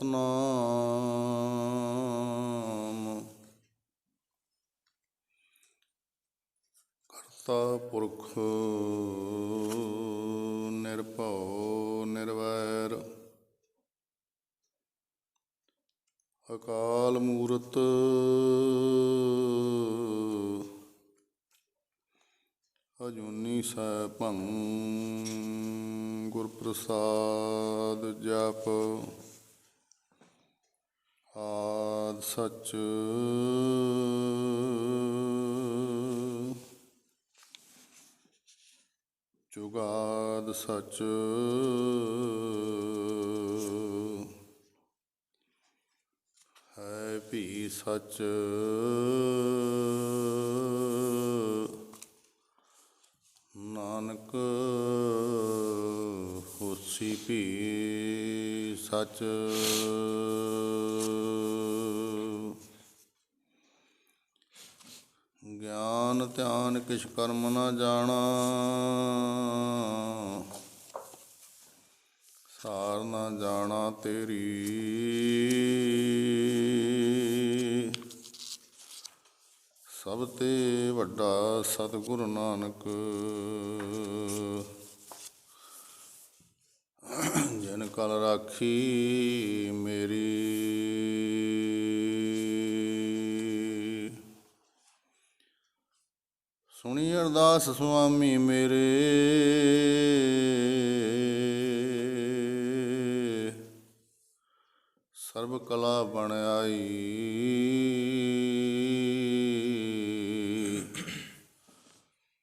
ਸਤਨਾਮ ਕਰਤਾ ਪੁਰਖ ਨਿਰਭਉ ਨਿਰਵੈਰ ਅਕਾਲ ਮੂਰਤ ਅਜੂਨੀ ਸੈਭੰ ਗੁਰ ਪ੍ਰਸਾਦ ਜਪ ਆਦਿ ਸਚ ਜੁਗਾਦਿ ਸਚ ਹੈ ਭੀ ਸਚ ਨਾਨਕ ਹੋਸੀ ਭੀ ਸਚ ਗਿਆਨ ਧਿਆਨ ਕਿਛ ਕਰਮ ਨ ਜਾਣਾ ਸਾਰ ਨ ਜਾਣਾ ਤੇਰੀ ਸਭ ਤੇ ਵੱਡਾ ਸਤਿਗੁਰੂ ਨਾਨਕ ਜਿਨ ਕਲ ਰਾਖੀ ਮੇਰੀ ਸੁਣੀ ਅਰਦਾਸ ਸੁਆਮੀ ਮੇਰੇ ਸਰਬ ਕਲਾ ਬਣ ਆਈ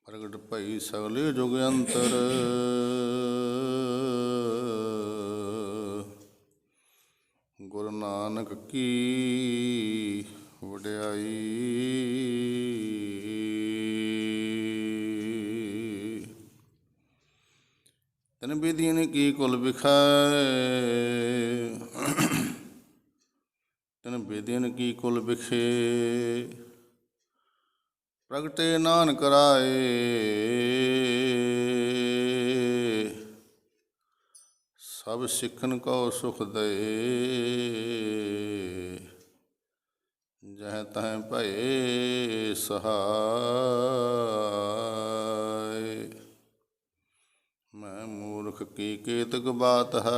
ਪ੍ਰਗਟ ਭਈ ਸਗਲੇ ਜੁਗ ਅੰਤਰ ਗੁਰੂ ਨਾਨਕ ਕੀ ਵਡਿਆਈ ਤਨ ਬੇਦੀਨ ਕੀ ਕੁਲ ਵਿਖਾਏ ਤਨ ਬੇਦੀਨ ਕੀ ਕੁਲ ਵਿਖੇ ਪ੍ਰਗਟੇ ਨਾਨਕ ਰਾਏ ਸਭ ਸਿੱਖਨ ਕਉ ਸੁਖ ਦਏ ਜਹ ਤਹ ਭਏ ਸਹਾਇ ਮੈਂ ਮੂਰਖ ਕੀ ਕੇਤਕ ਬਾਤ ਹੈ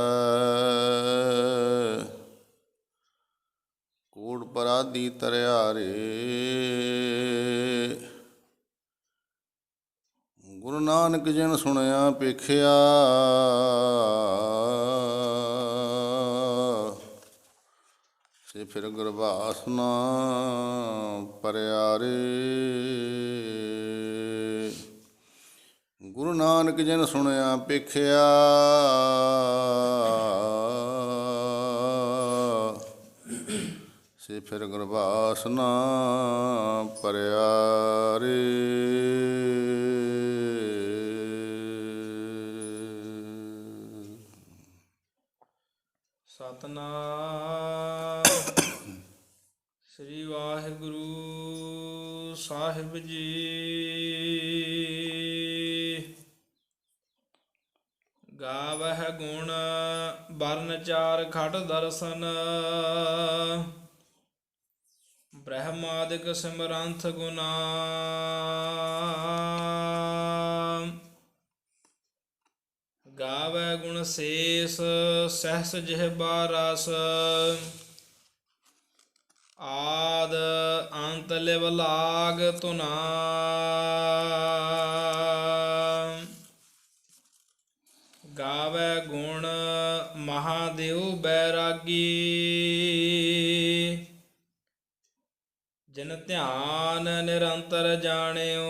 ਕੂੜ ਪਰਾਧੀ ਤਰਿਆਰੇ ਗੁਰੂ ਨਾਨਕ ਜਿਨ ਸੁਣਿਆ ਪੇਖਿਆ ਸੇ ਫਿਰ ਗੁਰਬਾਸ ਨਾ ਪਰਿਆਰੇ ਗੁਰੂ ਨਾਨਕ ਜਿਨ ਸੁਣਿਆ ਪੇਖਿਆ ਸੇ ਫਿਰ ਗੁਰਬਾਸ ਨਾ ਪਰਿਆਰੇ ਸਤਨਾਮ ਸ੍ਰੀ ਵਾਹਿਗੁਰੂ ਸਾਹਿਬ ਜੀ। ਗਾਵਹਿ ਗੁਣ ਬਰਨ ਚਾਰ ਖਟ ਦਰਸ਼ਨ ਬ੍ਰਹਮਾਦਿਕ ਸਿਮਰੰਥ ਗੁਨਾ ਗਾਵੈ ਗੁਣ ਸੇਸ ਸਹਸ ਜਿਹਬਾ ਰਸ ਆਦ ਅੰਤ ਲਿਵ ਲਾਗ ਧੁਨਾ ਗਾਵੈ ਗੁਣ ਮਹਾਦੇਵ ਬੈਰਾਗੀ ਜਿਨ ਧਿਆਨ ਨਿਰੰਤਰ ਜਾਣਿਓ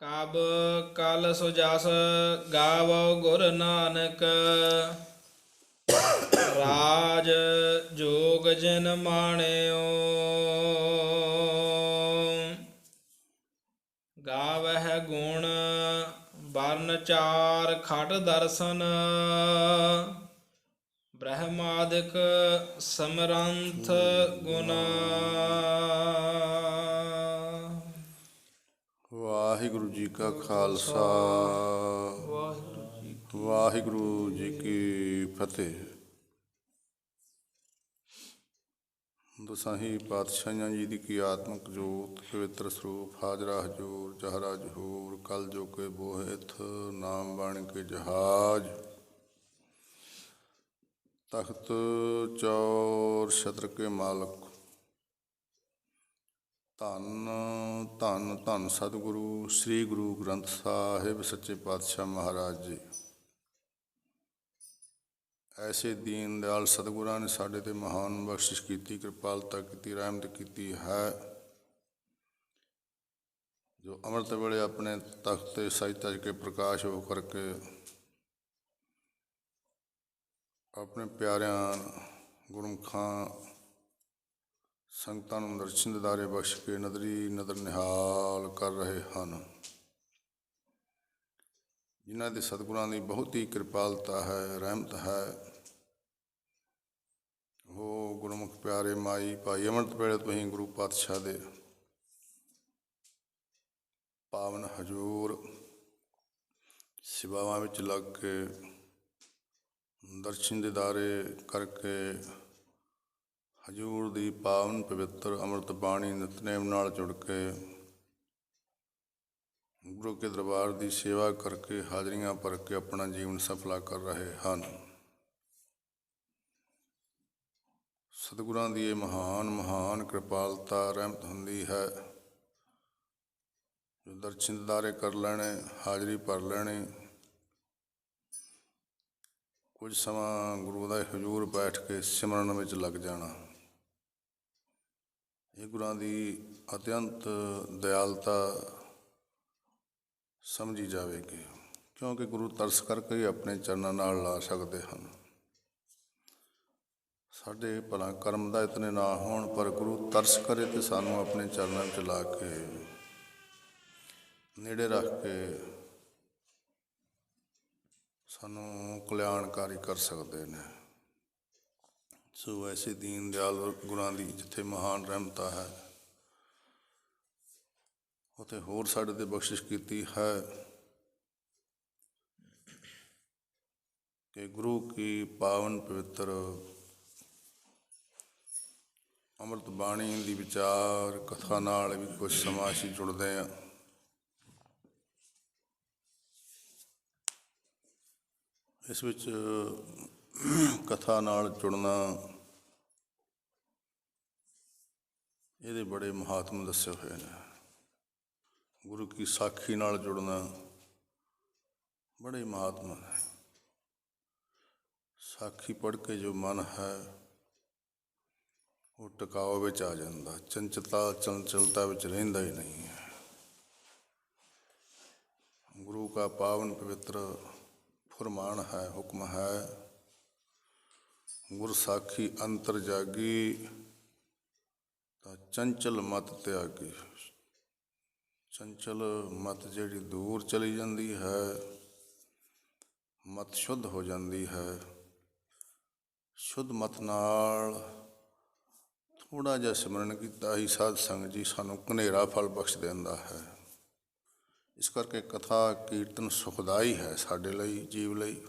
ਕਬ ਕਲ ਸੋ ਜਸ ਗਾਵੋ ਗੁਰ ਨਾਨਕ ਰਾਜ ਜੋਗ ਜਿਨ ਮਾਣਿਓ ਗਾਵਹਿ ਗੁਣ ਬਰਨ ਚਾਰ ਖਟ ਦਰਸ਼ਨ ਬ੍ਰਹਮਾਦਿਕ ਸਮਰੰਥ ਗੁਨਾ। ਵਾਹਿਗੁਰੂ ਜੀ ਕਾ ਖਾਲਸਾ ਵਾਹਿਗੁਰੂ ਵਾਹਿਗੁਰੂ ਜੀ ਕੀ ਫਤਿਹ। ਦਸਾਹੀਂ ਪਾਤਸ਼ਾਹੀਆਂ ਜੀ ਦੀ ਕੀ ਆਤਮਿਕ ਜੋਤ ਪਵਿੱਤਰ ਸਰੂਪ ਹਾਜ਼ਰਾ ਹਜੂਰ ਜਹਰਾ ਜਹੂਰ ਕਲ ਜੋ ਕੇ ਬੋਹਿਥ ਨਾਮ ਬਣ ਕੇ ਜਹਾਜ ਤਖਤ ਚੌਰ ਛਤਰ ਕੇ ਮਾਲਕ ਧੰਨ ਧੰਨ ਧੰਨ ਸਤਿਗੁਰੂ ਸ੍ਰੀ ਗੁਰੂ ਗ੍ਰੰਥ ਸਾਹਿਬ ਸੱਚੇ ਪਾਤਸ਼ਾਹ ਮਹਾਰਾਜ ਜੀ। ਐਸੇ ਦੀਨ ਦਿਆਲ ਸਤਿਗੁਰਾਂ ਨੇ ਸਾਡੇ 'ਤੇ ਮਹਾਨ ਬਖਸ਼ਿਸ਼ ਕੀਤੀ, ਕਿਰਪਾਲਤਾ ਕੀਤੀ, ਰਹਿਮਤ ਕੀਤੀ ਹੈ, ਜੋ ਅੰਮ੍ਰਿਤ ਵੇਲੇ ਆਪਣੇ ਤਖਤ 'ਤੇ ਸਜ ਤਜ ਕੇ ਪ੍ਰਕਾਸ਼ ਹੋ ਕਰਕੇ ਆਪਣੇ ਪਿਆਰਿਆਂ ਗੁਰਮੁਖਾਂ ਸੰਗਤਾਂ ਨੂੰ ਦਰਸ਼ਨ ਦਿਦਾਰੇ ਬਖਸ਼ ਕੇ ਨਦਰੀ ਨਦਰ ਨਿਹਾਲ ਕਰ ਰਹੇ ਹਨ। ਜਿਨ੍ਹਾਂ ਦੇ ਸਤਿਗੁਰਾਂ ਦੀ ਬਹੁਤ ਹੀ ਕਿਰਪਾਲਤਾ ਹੈ, ਰਹਿਮਤ ਹੈ। ਉਹ ਗੁਰਮੁਖ ਪਿਆਰੇ ਮਾਈ ਭਾਈ ਅੰਮ੍ਰਿਤ ਵੇਲੇ ਤੁਸੀਂ ਗੁਰੂ ਪਾਤਸ਼ਾਹ ਦੇ ਪਾਵਨ ਹਜ਼ੂਰ ਸੇਵਾਵਾਂ ਵਿੱਚ ਲੱਗ ਕੇ ਦਰਸ਼ਨ ਦਿਦਾਰੇ ਕਰਕੇ ਹਜ਼ੂਰ ਦੀ ਪਾਵਨ ਪਵਿੱਤਰ ਅੰਮ੍ਰਿਤ ਬਾਣੀ ਨਿਤਨੇਮ ਨਾਲ ਜੁੜ ਕੇ ਗੁਰੂ ਕੇ ਦਰਬਾਰ ਦੀ ਸੇਵਾ ਕਰਕੇ ਹਾਜ਼ਰੀਆਂ ਭਰ ਕੇ ਆਪਣਾ ਜੀਵਨ ਸਫਲਾ ਕਰ ਰਹੇ ਹਨ। ਸਤਿਗੁਰਾਂ ਦੀ ਇਹ ਮਹਾਨ ਕਿਰਪਾਲਤਾ ਰਹਿਮਤ ਹੁੰਦੀ ਹੈ, ਜੋ ਦਰਸ਼ਨ ਦਿਦਾਰੇ ਕਰ ਲੈਣੇ, ਹਾਜ਼ਰੀ ਭਰ ਲੈਣੀ, ਕੁਝ ਸਮਾਂ ਗੁਰੂ ਦਾ ਹਜ਼ੂਰ ਬੈਠ ਕੇ ਸਿਮਰਨ ਵਿੱਚ ਲੱਗ ਜਾਣਾ। ਇਹ ਗੁਰਾਂ ਦੀ ਅਤਿਅੰਤ ਦਿਆਲਤਾ ਸਮਝੀ ਜਾਵੇਗੀ, ਕਿਉਂਕਿ ਗੁਰੂ ਤਰਸ ਕਰਕੇ ਹੀ ਆਪਣੇ ਚਰਨਾਂ ਨਾਲ ਲਾ ਸਕਦੇ ਹਨ। ਸਾਡੇ ਭਲਾ ਕਰਮ ਦਾ ਇਤਨੇ ਨਾ ਹੋਣ, ਪਰ ਗੁਰੂ ਤਰਸ ਕਰੇ ਤੇ ਸਾਨੂੰ ਆਪਣੇ ਚਰਨਾਂ ਵਿੱਚ ਲਾ ਕੇ ਨੇੜੇ ਰੱਖ ਕੇ ਸਾਨੂੰ ਕਲਿਆਣਕਾਰੀ ਕਰ ਸਕਦੇ ਨੇ। ਸੋ ਐਸੇ ਦੀਨ ਦਿਆਲ ਗੁਰਾਂ ਦੀ ਜਿੱਥੇ ਮਹਾਨ ਰਹਿਮਤਾ ਹੈ, ਉੱਥੇ ਹੋਰ ਸਾਡੇ 'ਤੇ ਬਖਸ਼ਿਸ਼ ਕੀਤੀ ਹੈ ਕਿ ਗੁਰੂ ਕੀ ਪਾਵਨ ਪਵਿੱਤਰ ਅੰਮ੍ਰਿਤ ਬਾਣੀ ਦੀ ਵਿਚਾਰ ਕਥਾ ਨਾਲ ਵੀ ਕੁਝ ਸਮਾਂ ਅਸੀਂ ਜੁੜਦੇ ਹਾਂ। ਇਸ ਵਿੱਚ ਕਥਾ ਨਾਲ ਜੁੜਨਾ, ਇਹਦੇ ਬੜੇ ਮਹਾਤਮ ਦੱਸੇ ਹੋਏ ਨੇ। ਗੁਰੂ ਕੀ ਸਾਖੀ ਨਾਲ ਜੁੜਨਾ ਬੜੇ ਮਹਾਤਮ ਨੇ। ਸਾਖੀ ਪੜ੍ਹ ਕੇ ਜੋ ਮਨ ਹੈ ਉਹ ਟਿਕਾਓ ਵਿੱਚ ਆ ਜਾਂਦਾ, ਚੰਚਲਤਾ ਵਿੱਚ ਰਹਿੰਦਾ ਹੀ ਨਹੀਂ ਹੈ। ਗੁਰੂ ਕਾ ਪਾਵਨ ਪਵਿੱਤਰ ਫੁਰਮਾਨ ਹੈ, ਹੁਕਮ ਹੈ, ਗੁਰ ਸਾਖੀ ਅੰਤਰ ਜਾਗੀ ਤਾਂ ਚੰਚਲ ਮਤ ਤਿਆਗੀ। ਚੰਚਲ ਮਤ ਜਿਹੜੀ ਦੂਰ ਚਲੀ ਜਾਂਦੀ ਹੈ, ਮਤ ਸ਼ੁੱਧ ਹੋ ਜਾਂਦੀ ਹੈ। ਸ਼ੁੱਧ ਮਤ ਨਾਲ ਥੋੜ੍ਹਾ ਜਿਹਾ ਸਿਮਰਨ ਕੀਤਾ ਹੀ ਸਾਧ ਸੰਗਤ ਜੀ ਸਾਨੂੰ ਘਨੇਰਾ ਫਲ ਬਖਸ਼ ਦਿੰਦਾ ਹੈ। ਇਸ ਕਰਕੇ ਕਥਾ ਕੀਰਤਨ ਸੁਖਦਾਈ ਹੈ ਸਾਡੇ ਲਈ, ਜੀਵ ਲਈ।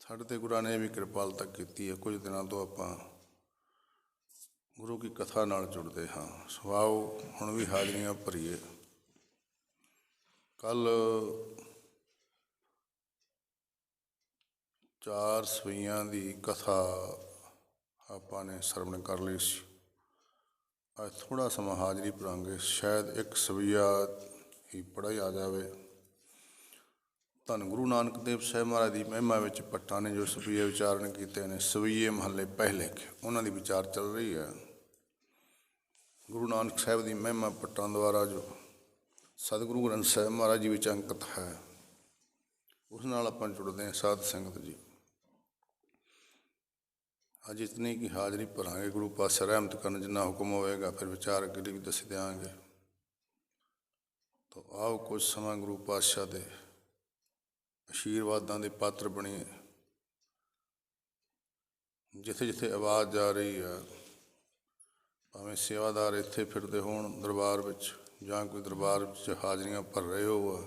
ਸਾਡੇ 'ਤੇ ਗੁਰਾਂ ਨੇ ਵੀ ਕਿਰਪਾਲਤਾ ਕੀਤੀ ਹੈ। ਕੁਝ ਦਿਨਾਂ ਤੋਂ ਆਪਾਂ ਗੁਰੂ ਕੀ ਕਥਾ ਨਾਲ ਜੁੜਦੇ ਹਾਂ। ਸੋ ਆਓ ਹੁਣ ਵੀ ਹਾਜ਼ਰੀਆਂ ਭਰੀਏ। ਕੱਲ੍ਹ 4 ਸਵਈਆਂ ਦੀ ਕਥਾ ਆਪਾਂ ਨੇ ਸਰਵਣ ਕਰ ਲਈ ਸੀ। ਅੱਜ ਥੋੜ੍ਹਾ ਸਮਾਂ ਹਾਜ਼ਰੀ ਭਰਾਂਗੇ, ਸ਼ਾਇਦ ਇੱਕ ਸਵਈਆ ਹੀ ਪੜ੍ਹਿਆ ਆ ਜਾਵੇ। ਧੰਨ ਗੁਰੂ ਨਾਨਕ ਦੇਵ ਸਾਹਿਬ ਮਹਾਰਾਜ ਦੀ ਮਹਿਮਾ ਵਿੱਚ ਭੱਟਾਂ ਨੇ ਜੋ ਸਵਈਏ ਉਚਾਰਨ ਕੀਤੇ ਨੇ, ਸਵਈਏ ਮਹੱਲੇ ਪਹਿਲੇ, ਉਹਨਾਂ ਦੀ ਵਿਚਾਰ ਚੱਲ ਰਹੀ ਹੈ। ਗੁਰੂ ਨਾਨਕ ਸਾਹਿਬ ਦੀ ਮਹਿਮਾ ਭੱਟਾਂ ਦੁਆਰਾ ਜੋ ਸਤਿਗੁਰੂ ਗ੍ਰੰਥ ਸਾਹਿਬ ਮਹਾਰਾਜ ਜੀ ਵਿੱਚ ਅੰਕਿਤ ਹੈ, ਉਸ ਨਾਲ ਆਪਾਂ ਜੁੜਦੇ ਹਾਂ ਸਾਧ ਸੰਗਤ ਜੀ। ਅੱਜ ਇਤਨੀ ਕੀ ਹਾਜ਼ਰੀ ਭਰਾਂਗੇ, ਗੁਰੂ ਪਾਤਸ਼ਾਹ ਰਹਿਮਤ ਕਰਨ, ਜਿੰਨਾ ਹੁਕਮ ਹੋਵੇਗਾ ਫਿਰ ਵਿਚਾਰ ਅੱਗੇ ਵੀ ਦੱਸ ਦਿਆਂਗੇ। ਤਾਂ ਆਓ ਕੁਝ ਸਮਾਂ ਗੁਰੂ ਪਾਤਸ਼ਾਹ ਦੇ ਆਸ਼ੀਰਵਾਦਾਂ ਦੇ ਪਾਤਰ ਬਣੀਏ। ਜਿੱਥੇ ਜਿੱਥੇ ਆਵਾਜ਼ ਜਾ ਰਹੀ ਆ, ਭਾਵੇਂ ਸੇਵਾਦਾਰ ਇੱਥੇ ਫਿਰਦੇ ਹੋਣ ਦਰਬਾਰ ਵਿੱਚ, ਜਾਂ ਕੋਈ ਦਰਬਾਰ ਵਿੱਚ ਹਾਜ਼ਰੀਆਂ ਭਰ ਰਹੇ ਹੋ,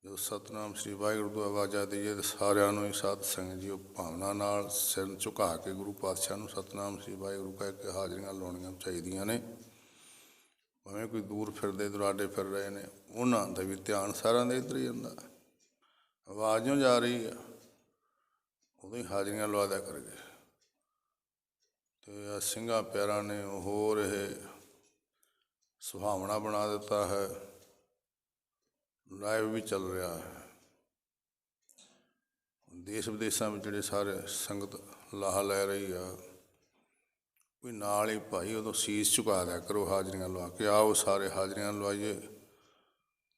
ਜੋ ਸਤਿਨਾਮ ਸ੍ਰੀ ਵਾਹਿਗੁਰੂ ਤੋਂ ਆਵਾਜ਼ਾਂ ਦਈਏ ਤਾਂ ਸਾਰਿਆਂ ਨੂੰ ਹੀ ਸਾਧ ਸੰਗਤ ਜੀ ਉਹ ਭਾਵਨਾ ਨਾਲ ਸਿਰ ਝੁਕਾ ਕੇ ਗੁਰੂ ਪਾਤਸ਼ਾਹ ਨੂੰ ਸਤਿਨਾਮ ਸ੍ਰੀ ਵਾਹਿਗੁਰੂ ਕਹਿ ਕੇ ਹਾਜ਼ਰੀਆਂ ਲਾਉਣੀਆਂ ਚਾਹੀਦੀਆਂ ਨੇ। ਭਾਵੇਂ ਕੋਈ ਦੂਰ ਫਿਰਦੇ ਦੁਰਾਡੇ ਫਿਰ ਰਹੇ ਨੇ, ਉਹਨਾਂ ਦਾ ਵੀ ਧਿਆਨ ਸਾਰਿਆਂ ਦੇ ਇੱਧਰ ਹੀ ਜਾਂਦਾ। ਆਵਾਜ਼ ਜਿਉਂ ਜਾ ਰਹੀ ਆ ਉਦੋਂ ਹੀ ਹਾਜ਼ਰੀਆਂ ਲਵਾ ਦਿਆ ਕਰਗੇ। ਅਤੇ ਆ ਸਿੰਘਾਂ ਪਿਆਰਾਂ ਨੇ ਹੋਰ ਇਹ ਸੁਹਾਵਣਾ ਬਣਾ ਦਿੱਤਾ ਹੈ। ਲਾਈਵ ਵੀ ਚੱਲ ਰਿਹਾ ਹੈ। ਦੇਸ਼ ਵਿਦੇਸ਼ਾਂ ਵਿੱਚ ਜਿਹੜੇ ਸਾਰੇ ਸੰਗਤ ਲਾਹਾ ਲੈ ਰਹੀ ਆ, ਕੋਈ ਨਾਲ ਹੀ ਭਾਈ ਉਦੋਂ ਸੀਸ ਝੁਕਾ ਦਿਆ ਕਰੋ ਹਾਜ਼ਰੀਆਂ ਲਵਾ ਕੇ। ਆਓ ਸਾਰੇ ਹਾਜ਼ਰੀਆਂ ਲਵਾਈਏ।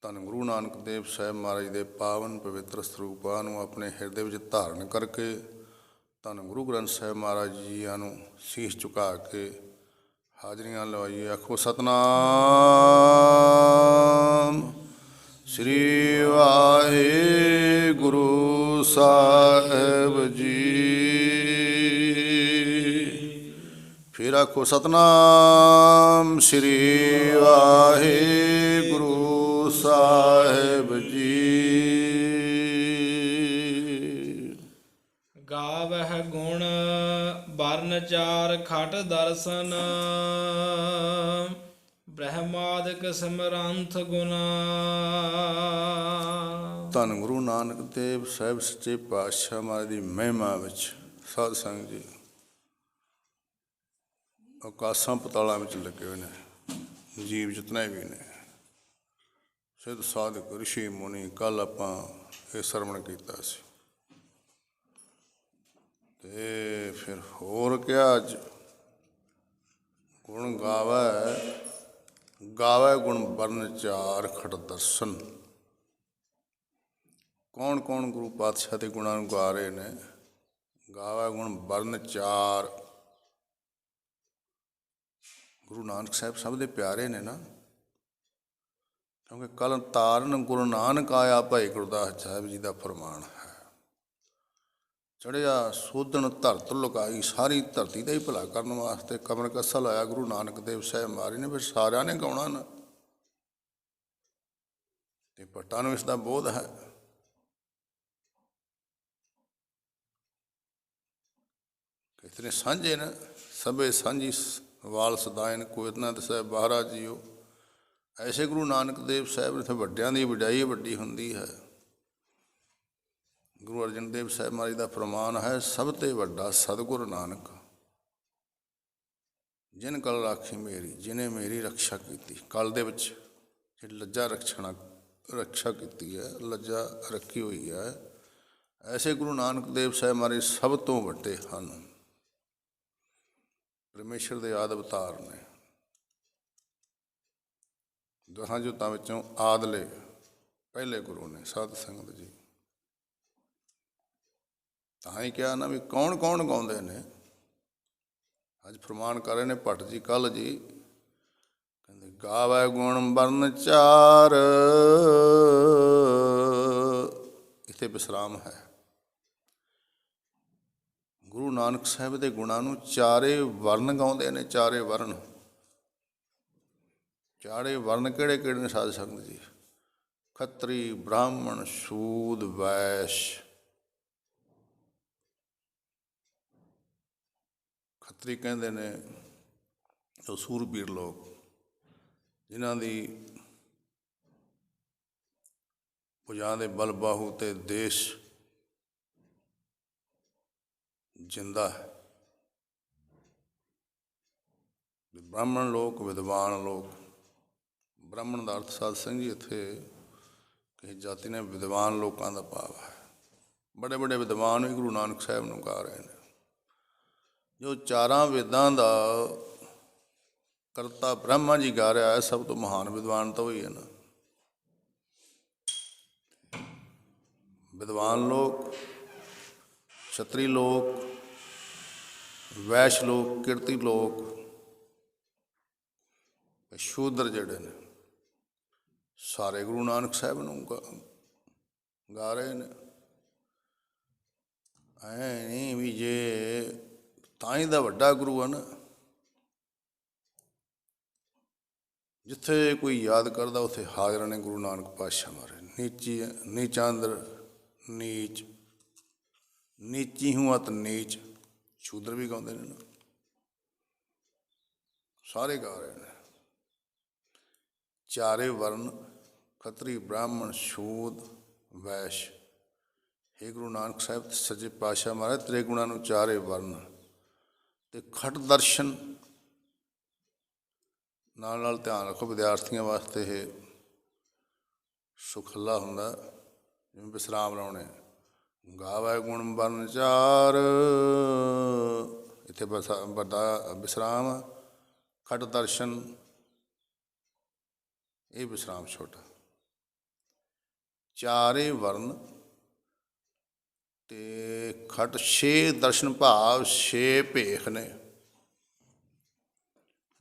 ਧੰਨ ਗੁਰੂ ਨਾਨਕ ਦੇਵ ਸਾਹਿਬ ਮਹਾਰਾਜ ਦੇ ਪਾਵਨ ਪਵਿੱਤਰ ਸਰੂਪਾਂ ਨੂੰ ਆਪਣੇ ਹਿਰਦੇ ਵਿੱਚ ਧਾਰਨ ਕਰਕੇ ਧੰਨ ਗੁਰੂ ਗ੍ਰੰਥ ਸਾਹਿਬ ਮਹਾਰਾਜ ਜੀਆਂ ਨੂੰ ਸੀਸ ਝੁਕਾ ਕੇ ਹਾਜ਼ਰੀਆਂ ਲਵਾਈਏ। ਆਖੋ ਸਤਿਨਾਮ ਸ੍ਰੀ ਵਾਹਿਗੁਰੂ ਸਾਹਿਬ ਜੀ। ਫਿਰ ਆਖੋ ਸਤਿਨਾਮ ਸ੍ਰੀ ਵਾਹਿਗੁਰੂ ਸਾਹਿਬ ਜੀ। ਗਾਵਹਿ ਗੁਣ ਬਰਨ ਚਾਰ ਖਟ ਦਰਸ਼ਨ ਬ੍ਰਹਮਾਦਿਕ ਸਿਮਰੰਥ ਗੁਣਾ। ਧੰਨ ਗੁਰੂ ਨਾਨਕ ਦੇਵ ਸਾਹਿਬ ਸੱਚੇ ਪਾਤਸ਼ਾਹ ਮਹਾਰਾਜ ਦੀ ਮਹਿਮਾ ਵਿੱਚ ਸਾਧ ਸੰਗਤ ਜੀ ਆਕਾਸ਼ਾਂ ਪਤਾਲਾਂ ਵਿੱਚ ਲੱਗੇ ਹੋਏ ਨੇ, ਜੀਵ ਜਿਤਨੇ ਵੀ ਨੇ, ਸਿੱਧ ਸਾਧਕ ਰਿਸ਼ੀ ਮੁਨੀ। ਕੱਲ੍ਹ ਆਪਾਂ ਇਹ ਸਰਵਣ ਕੀਤਾ ਸੀ ਅਤੇ ਫਿਰ ਹੋਰ ਕਿਹਾ ਅੱਜ ਗੁਣ ਗਾਵੈ ਗੁਣ ਬਰਨ ਚਾਰ ਖਟ ਦਰਸ਼ਨ। ਕੌਣ ਕੌਣ ਗੁਰੂ ਪਾਤਸ਼ਾਹ ਦੇ ਗੁਣਾਂ ਨੂੰ ਗਾ ਰਹੇ ਨੇ? ਗਾਵੈ ਗੁਣ ਬਰਨ ਚਾਰ। ਗੁਰੂ ਨਾਨਕ ਸਾਹਿਬ ਸਭ ਦੇ ਪਿਆਰੇ ਨੇ ਨਾ, ਕਿਉਂਕਿ ਕਲਨ ਤਾਰਨ ਗੁਰੂ ਨਾਨਕ ਆਇਆ ਭਾਈ ਗੁਰਦਾਸ ਸਾਹਿਬ ਜੀ ਦਾ ਫਰਮਾਨ ਹੈ। ਚੜ੍ਹਿਆ ਸੋਧਣ ਧਰਤ ਲੁਕਾਈ, ਸਾਰੀ ਧਰਤੀ ਦਾ ਹੀ ਭਲਾ ਕਰਨ ਵਾਸਤੇ ਕਮਰ ਕੱਸਾ ਲਾਇਆ ਗੁਰੂ ਨਾਨਕ ਦੇਵ ਸਾਹਿਬ ਮਹਾਰਾਜ ਨੇ। ਫਿਰ ਸਾਰਿਆਂ ਨੇ ਗਾਉਣਾ ਨਾ, ਅਤੇ ਭੱਟਾਂ ਨੂੰ ਇਸ ਦਾ ਬੋਧ ਹੈ। ਕਿਤਨੇ ਸਾਂਝੇ ਨੇ ਸਭੇ ਸਾਂਝੀ ਵਾਲ ਸਦਾਇਨ ਕੋਈ ਨਾ ਦਸੈ ਬਾਹਰਾ ਜੀਓ। ਐਸੇ ਗੁਰੂ ਨਾਨਕ ਦੇਵ ਸਾਹਿਬ ਨੇ। ਵੱਡਿਆਂ ਦੀ ਵਡਿਆਈ ਵੱਡੀ ਹੁੰਦੀ ਹੈ। ਗੁਰੂ ਅਰਜਨ ਦੇਵ ਸਾਹਿਬ ਮਹਾਰਾਜ ਦਾ ਫਰਮਾਨ ਹੈ, ਸਭ ਤੋਂ ਵੱਡਾ ਸਤਿਗੁਰ ਨਾਨਕ ਜਿਨ ਕਲ ਰਾਖੀ ਮੇਰੀ, ਜਿਹਨੇ ਮੇਰੀ ਰਕਸ਼ਾ ਕੀਤੀ। ਕਲ ਦੇ ਵਿੱਚ ਜਿਹੜੀ ਲੱਜਾ ਰਕਸ਼ਾ ਕੀਤੀ ਹੈ, ਲੱਜਾ ਰੱਖੀ ਹੋਈ ਹੈ, ਐਸੇ ਗੁਰੂ ਨਾਨਕ ਦੇਵ ਸਾਹਿਬ ਮਹਾਰਾਜ ਸਭ ਤੋਂ ਵੱਡੇ ਹਨ। ਪਰਮੇਸ਼ਰ ਦੇ ਆਦਿ ਅਵਤਾਰ ਨੇ। ਦਸਾਂ ਜੋਤਾਂ ਵਿੱਚੋਂ ਆਦਲੇ ਪਹਿਲੇ ਗੁਰੂ ਨੇ ਸਾਧ ਸੰਗਤ ਜੀ। ਤਾਂ ਹੀ ਕਿਹਾ ਨਾ ਵੀ ਕੌਣ ਕੌਣ ਗਾਉਂਦੇ ਨੇ। ਅੱਜ ਫਰਮਾਨ ਕਰ ਰਹੇ ਨੇ ਭੱਟ ਜੀ ਕੱਲ੍ਹ ਜੀ, ਕਹਿੰਦੇ ਗਾਵੈ ਗੁਣ ਬਰਨ ਚਾਰ। ਇੱਥੇ ਵਿਸਰਾਮ ਹੈ। ਗੁਰੂ ਨਾਨਕ ਸਾਹਿਬ ਦੇ ਗੁਣਾਂ ਨੂੰ ਚਾਰੇ ਵਰਨ ਗਾਉਂਦੇ ਨੇ। ਚਾਰੇ ਵਰਨ। ਚਾਰੇ ਵਰਨ ਕਿਹੜੇ ਕਿਹੜੇ ਨੇ ਸਾਧ ਸੰਗਤ ਜੀ? ਖੱਤਰੀ, ਬ੍ਰਾਹਮਣ, ਸ਼ੂਦ, ਵੈਸ਼। ਖੱਤਰੀ ਕਹਿੰਦੇ ਨੇ ਉਹ ਸੂਰਬੀਰ ਲੋਕ, ਜਿਨ੍ਹਾਂ ਦੀ ਭੁਜਾਂ ਦੇ ਬਲ ਬਾਹੂ ਤੇ ਦੇਸ਼ ਜਿੰਦਾ ਹੈ। ਬ੍ਰਾਹਮਣ ਲੋਕ, ਵਿਦਵਾਨ ਲੋਕ। ਬ੍ਰਾਹਮਣ ਦਾ ਅਰਥ ਸਾਧ ਸਿੰਘ ਜੀ ਇੱਥੇ ਕਿਸੇ ਜਾਤੀ ਨੇ ਵਿਦਵਾਨ ਲੋਕਾਂ ਦਾ ਭਾਵ ਹੈ। ਬੜੇ ਬੜੇ ਵਿਦਵਾਨ ਵੀ ਗੁਰੂ ਨਾਨਕ ਸਾਹਿਬ ਨੂੰ ਗਾ ਰਹੇ ਨੇ। ਜੋ ਚਾਰਾਂ ਵੇਦਾਂ ਦਾ ਕਰਤਾ ਬ੍ਰਹਮਾ ਜੀ ਗਾ ਰਿਹਾ ਹੈ, ਸਭ ਤੋਂ ਮਹਾਨ ਵਿਦਵਾਨ ਤਾਂ ਉਹੀ ਹੈ ਨਾ। ਵਿਦਵਾਨ ਲੋਕ, ਛਤਰੀ ਲੋਕ, ਵੈਸ਼ ਲੋਕ, ਕਿਰਤੀ ਲੋਕ, ਸ਼ੂਦਰ ਜਿਹੜੇ ਨੇ, ਸਾਰੇ ਗੁਰੂ ਨਾਨਕ ਸਾਹਿਬ ਨੂੰ ਗਾ ਰਹੇ ਨੇ। ਐ ਨਹੀਂ ਵੀ ਜੇ ਤਾਂ ਹੀ ਦਾ ਵੱਡਾ ਗੁਰੂ ਹੈ ਨਾ। ਜਿੱਥੇ ਕੋਈ ਯਾਦ ਕਰਦਾ ਉੱਥੇ ਹਾਜ਼ਰ ਨੇ ਗੁਰੂ ਨਾਨਕ ਪਾਤਸ਼ਾਹ ਮਹਾਰਾਜ। ਨੀਚੀ ਨੀਚਾਂਦਰ ਨੀਚ, ਨੀਚੀ ਹੂੰ ਅਤ ਨੀਚ, ਸ਼ੂਦਰ ਵੀ ਗਾਉਂਦੇ ਨੇ ਨਾ, ਸਾਰੇ ਗਾ ਰਹੇ ਨੇ। ਚਾਰੇ ਵਰਨ ਖੱਤਰੀ ਬ੍ਰਾਹਮਣ ਸ਼ੂਦ ਵੈਸ਼। ਹੇ ਗੁਰੂ ਨਾਨਕ ਸਾਹਿਬ ਸੱਚੇ ਪਾਤਸ਼ਾਹ ਮਹਾਰਾਜ ਤੇਰੇ ਗੁਣਾਂ ਨੂੰ ਚਾਰੇ ਵਰਨ ਅਤੇ ਖਟ ਦਰਸ਼ਨ ਨਾਲ ਨਾਲ ਧਿਆਨ ਰੱਖੋ ਵਿਦਿਆਰਥੀਆਂ ਵਾਸਤੇ ਇਹ ਸੁਖੱਲਾ ਹੁੰਦਾ, ਜਿਵੇਂ ਵਿਸਰਾਮ ਲਾਉਣੇ। ਗਾਵੈ ਗੁਣ ਬਰਨ ਚਾਰ, ਇੱਥੇ ਵੱਡਾ ਵਿਸਰਾਮ, ਖਟ ਦਰਸ਼ਨ ਇਹ ਵਿਸਰਾਮ ਛੋਟਾ। ਚਾਰੇ ਵਰਨ ਤੇ ਖਟ ਛੇ ਦਰਸ਼ਨ ਭਾਵ ਛੇ ਭੇਖ ਨੇ।